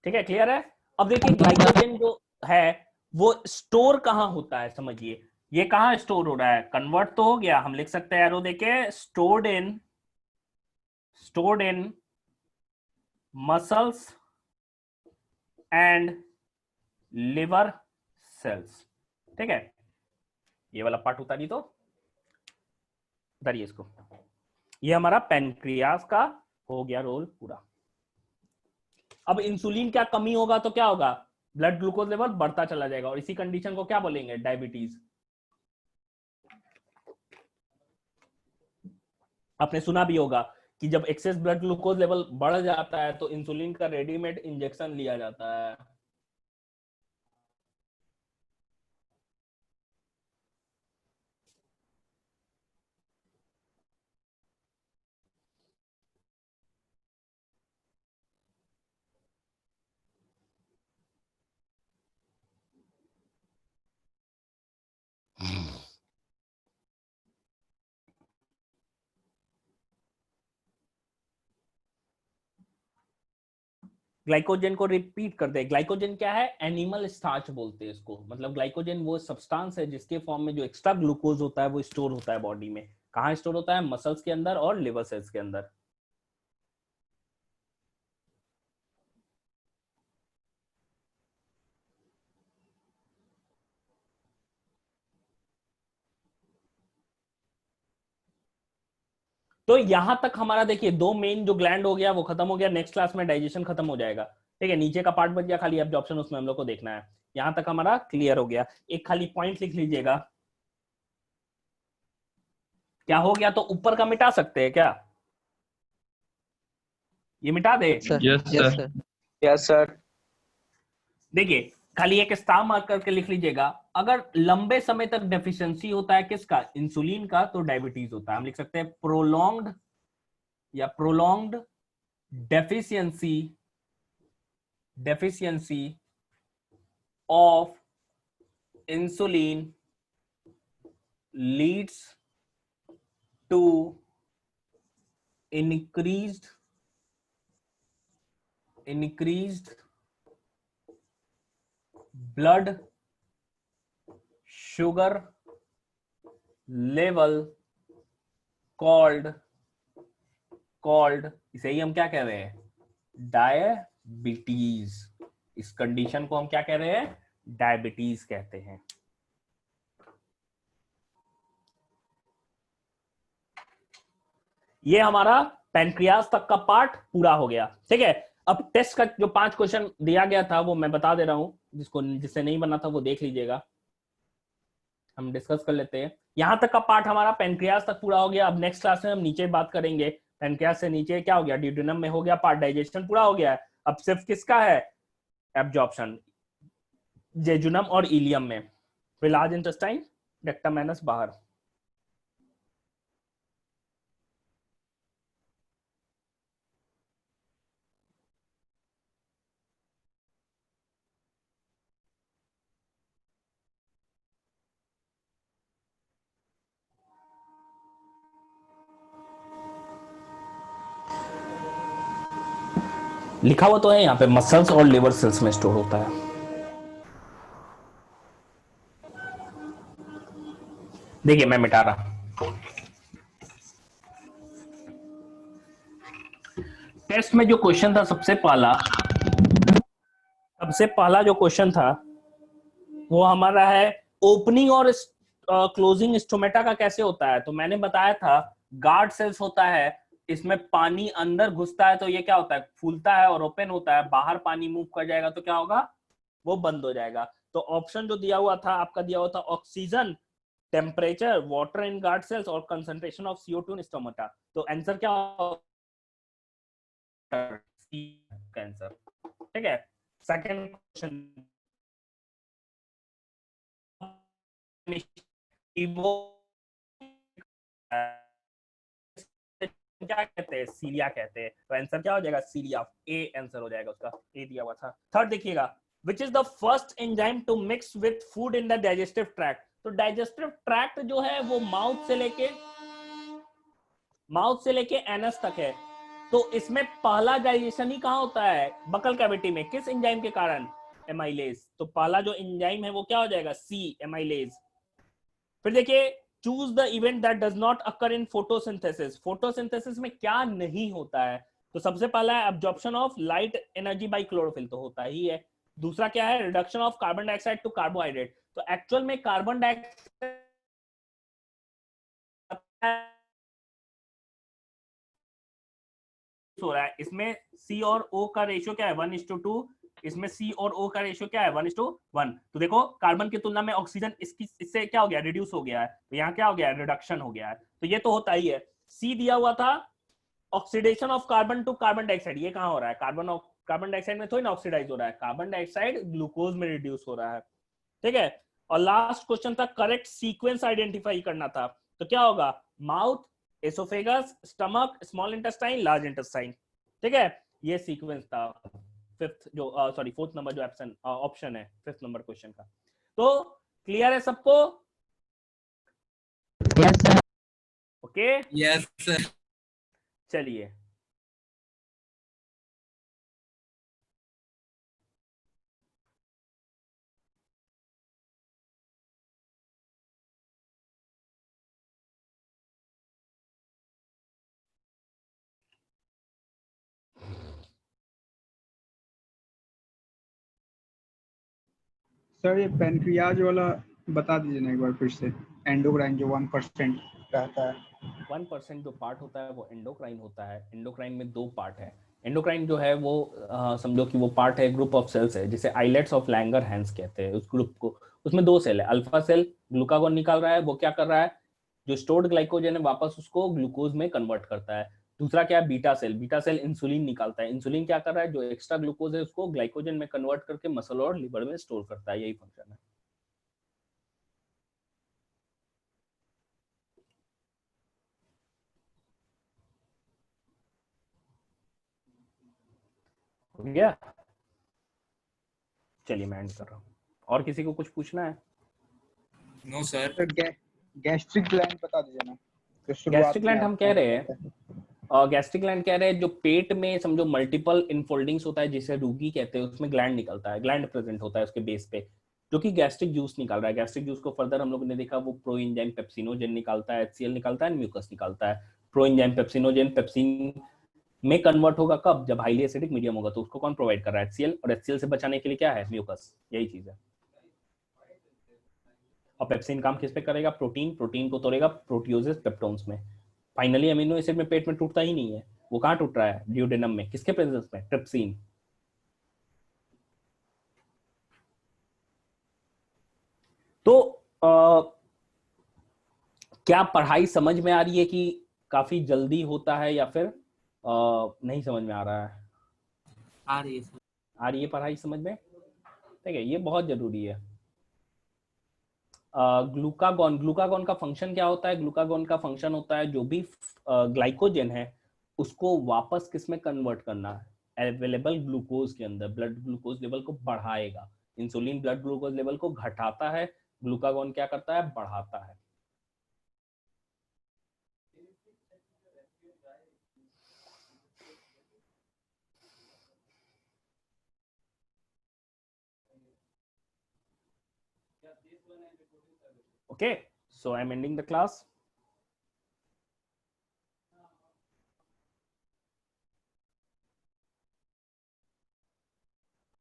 ठीक है, क्लियर है। अब देखिए ग्लाइकोजन जो है वो स्टोर कहां होता है, समझिए। ये कहां स्टोर हो रहा है? कन्वर्ट तो हो गया, हम लिख सकते हैं एरो देके, stored in muscles and liver cells. ठीक है, ये वाला पार्ट उतारिए, तो उतारिए इसको। ये हमारा पेनक्रियास का हो गया रोल पूरा। अब इंसुलिन क्या कमी होगा तो क्या होगा? ब्लड ग्लूकोज लेवल बढ़ता चला जाएगा, और इसी कंडीशन को क्या बोलेंगे? डायबिटीज। आपने सुना भी होगा कि जब एक्सेस ब्लड ग्लूकोज लेवल बढ़ जाता है तो इंसुलिन का रेडीमेड इंजेक्शन लिया जाता है। ग्लाइकोजन को रिपीट कर दे। ग्लाइकोजन क्या है? एनिमल स्टार्च बोलते हैं इसको। मतलब ग्लाइकोजन वो सब्सटेंस है जिसके फॉर्म में जो एक्स्ट्रा ग्लूकोज होता है वो स्टोर होता है बॉडी में। कहाँ स्टोर होता है? मसल्स के अंदर और लिवर सेल्स के अंदर। तो यहां तक हमारा देखिए दो मेन जो ग्लैंड हो गया वो खत्म हो गया। नेक्स्ट क्लास में डाइजेशन खत्म हो जाएगा। ठीक है, नीचे का पार्ट बच गया खाली एब्जॉर्प्शन, उसमें हम लोग को देखना है। यहां तक हमारा क्लियर हो गया। एक खाली पॉइंट लिख लीजिएगा, क्या हो गया तो ऊपर का मिटा सकते हैं क्या? ये मिटा दे। Sir Yes, yes sir. Sir Yes, sir. देखिए खाली एक स्टार मार्क करके लिख लीजिएगा, अगर लंबे समय तक डेफिशिएंसी होता है किसका? इंसुलिन का, तो डायबिटीज होता है। हम लिख सकते हैं प्रोलॉन्ग्ड या prolonged deficiency of insulin leads to increased blood sugar level called इसे ही हम क्या कह रहे हैं? डायबिटीज। इस कंडीशन को हम क्या कह रहे हैं? डायबिटीज कहते हैं। ये हमारा पैनक्रियाज तक का पार्ट पूरा हो गया। ठीक है, अब टेस्ट का जो 5 क्वेश्चन दिया गया था वो मैं बता दे रहा हूं, जिससे नहीं बना था वो देख लीजिएगा, हम डिस्कस कर लेते हैं। यहां तक का पार्ट हमारा पैनक्रियाज तक पूरा हो गया। अब नेक्स्ट क्लास में हम नीचे बात करेंगे। पैनक्रियाज से नीचे क्या हो गया? ड्यूडेनम में हो गया पार्ट, डाइजेशन पूरा हो गया है। अब सिर्फ किसका है एब्जॉर्प्शन? जेजुनम और इलियम में। फिर लार्ज इंटेस्टाइन, रेक्टम एनस बाहर। लिखा हुआ तो है यहाँ पे मसल्स और लिवर सेल्स में स्टोर होता है। देखिए मैं मिटा रहा। टेस्ट में जो क्वेश्चन था सबसे पहला जो क्वेश्चन था वो हमारा है ओपनिंग और क्लोजिंग स्टोमेटा का कैसे होता है। तो मैंने बताया था गार्ड सेल्स होता है, इसमें पानी अंदर घुसता है तो ये क्या होता है? फूलता है और ओपन होता है। बाहर पानी मूव कर जाएगा तो क्या होगा? वो बंद हो जाएगा। तो ऑप्शन जो दिया हुआ था आपका, दिया हुआ था oxygen, temperature, water in guard cells और concentration of CO2 in stomata. तो आंसर क्या होगा? कैंसर। ठीक है, सेकंड क्वेश्चन क्या कहते हैं? सीलिया कहते हैं। तो आंसर क्या हो जाएगा? सीलिया। ए आंसर हो जाएगा उसका, ए दिया हुआ था। थर्ड देखिएगा, which is the first enzyme to mix with food in the digestive tract. तो डाइजेस्टिव ट्रैक्ट जो है वो माउथ से लेके एनस तक है। तो इसमें पहला डाइजेशन ही कहां होता है? बकल कैविटी में। किस एंजाइम के कारण? एमाइलेज। तो पहला जो एंजाइम है वो क्या हो जाएगा? C, amylase. फिर देखिए, choose the event that does not occur in photosynthesis. Photosynthesis में क्या नहीं होता है? तो सबसे पहला है absorption of light energy by chlorophyll, तो होता ही है। दूसरा क्या है? Reduction of carbon dioxide to carbohydrate. तो एक्चुअल में कार्बन डाइऑक्साइड हो रहा है, इसमें सी और ओ का रेशियो क्या है? 1:2। इसमें सी और ओ का रेशियो क्या है? 1:1। तो देखो कार्बन की तुलना में ऑक्सीजन इससे क्या हो गया? रिड्यूस हो गया है। तो यहाँ क्या हो गया? रिडक्शन हो गया है। तो ये तो होता ही है। सी दिया हुआ था oxidation of carbon to carbon dioxide. ये कहाँ हो रहा है? कार्बन डाइऑक्साइड में थोड़ी ना ऑक्सीडाइज हो रहा है, कार्बन डाइऑक्साइड ग्लूकोज में रिड्यूस हो रहा है। ठीक है, और लास्ट क्वेश्चन था करेक्ट सीक्वेंस आइडेंटिफाई करना था। तो क्या होगा? Mouth, oesophagus, stomach, small intestine, large intestine. ठीक है, ये सीक्वेंस था फोर्थ नंबर जो ऑप्शन है फिफ्थ नंबर क्वेश्चन का। तो क्लियर है सबको? Yes sir. Okay, Yes, sir. चलिए सर ये पैनक्रियाज वाला बता दीजिए ना एक बार फिर से, एंडोक्राइन जो 1% रहता है। 1% जो पार्ट होता है वो एंडोक्राइन होता है। एंडोक्राइन में 2 पार्ट है। एंडोक्राइन जो है वो समझो कि वो पार्ट है, ग्रुप ऑफ सेल्स है, जिसे आइलेट्स ऑफ लैंगर हैंस कहते हैं उस ग्रुप को। उसमें 2 सेल है। अल्फा सेल ग्लूकागोन निकाल रहा है, वो क्या कर रहा है, जो स्टोर्ड ग्लाइकोजन है वापस उसको ग्लूकोज में कन्वर्ट करता है। दूसरा क्या है, beta cell. Beta cell insulin निकालता है। इंसुलिन क्या कर रहा है, जो एक्स्ट्रा ग्लूकोज है उसको ग्लाइकोजन में कन्वर्ट करके मसल और लिवर में स्टोर करता है। यही फंक्शन है। हो गया? चलिए मैं एंड कर रहा हूँ। और किसी को कुछ पूछना है? No sir. Sir gastric gland बता दीजिए ना, तो शुरुआत गैस्ट्रिक में ग्लैंड हम कह आपको रहे हैं, गैस्ट्रिक ग्लैंड कह रहे हैं जो पेट में समझो मल्टीपल इनफोल्डिंग्स होता है, जिसे रूगी कहते हैं, उसमें ग्लैंड निकलता है, ग्लैंड प्रेजेंट होता है उसके बेस पे, जो कि गैस्ट्रिक जूस निकाल रहा है। गैस्ट्रिक जूस को फर्दर हम लोग ने देखा वो प्रो एंजाइम पेप्सिनोजेन निकालता है, HCl निकालता है, म्यूकस निकालता है। प्रो एंजाइम पेप्सिनोजेन पेप्सिन में कन्वर्ट होगा कब, जब हाईली एसिडिक मीडियम होगा। तो उसको कौन प्रोवाइड कर रहा है, HCl, और HCl से बचाने के लिए क्या है, म्यूकस। यही चीज है। और पेप्सिन काम किस पे करेगा, प्रोटीन, प्रोटीन को तोड़ेगा प्रोटियोजेस पेप्टोन्स में। फाइनली अमीनो एसिड में पेट में टूटता ही नहीं है, वो कहाँ टूट रहा है, ड्यूडेनम में। किसके प्रेजेंस में, ट्रिप्सिन। तो क्या पढ़ाई समझ में आ रही है कि काफी जल्दी होता है या फिर नहीं समझ में आ रहा है? आ रही है सर। आ रही है पढ़ाई समझ में? ठीक है, ये बहुत जरूरी है। ग्लूकागॉन, ग्लूकागॉन का फंक्शन क्या होता है, ग्लूकागॉन का फंक्शन होता है जो भी ग्लाइकोजन है उसको वापस किस में कन्वर्ट करना है, अवेलेबल ग्लूकोज के अंदर। ब्लड ग्लूकोज लेवल को बढ़ाएगा। इंसुलिन ब्लड ग्लूकोज लेवल को घटाता है, ग्लूकागॉन क्या करता है, बढ़ाता है। Okay, so I'm ending the class.